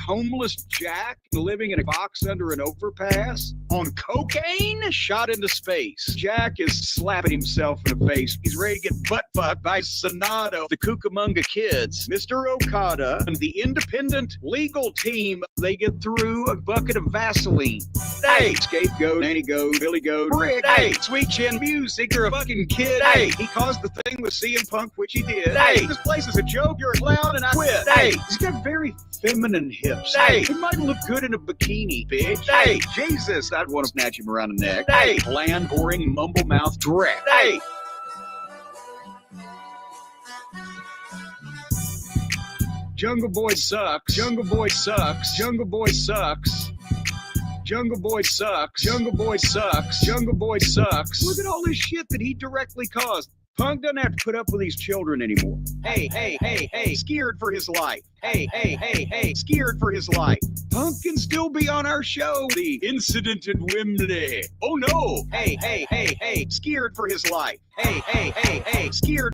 Homeless Jack living in a box under an overpass. on cocaine, shot into space. Jack is slapping himself in the face. He's ready to get butt fucked by Sonato, the Cucamonga Kids, Mr. Okada, and the independent legal team. They get through a bucket of Vaseline. Hey, Scapegoat, Nanny Goat, Billy Goat, Rick. Hey, Sweet Chin Music, you're a fucking kid. Hey, he caused the thing with CM Punk, which he did. Hey, this place is a joke, you're a clown, and I quit. Hey, he's got very feminine hips. Hey, he might look good in a bikini, bitch. Hey, Jesus, I'd want to snatch him around the neck. Hey, bland, boring, mumble mouth dreck. Hey. Jungle Boy sucks. Jungle Boy sucks. Jungle Boy sucks. Jungle Boy sucks. Jungle Boy sucks. Jungle Boy sucks. Look at all this shit that he directly caused. Punk doesn't have to put up with these children anymore. Hey, hey, hey, hey, scared for his life. Hey, hey, hey, hey, scared for his life. Punk can still be on our show. The incident at Wembley. Oh no. Hey, hey, hey, hey, scared for his life. Hey, hey, hey, hey, scared.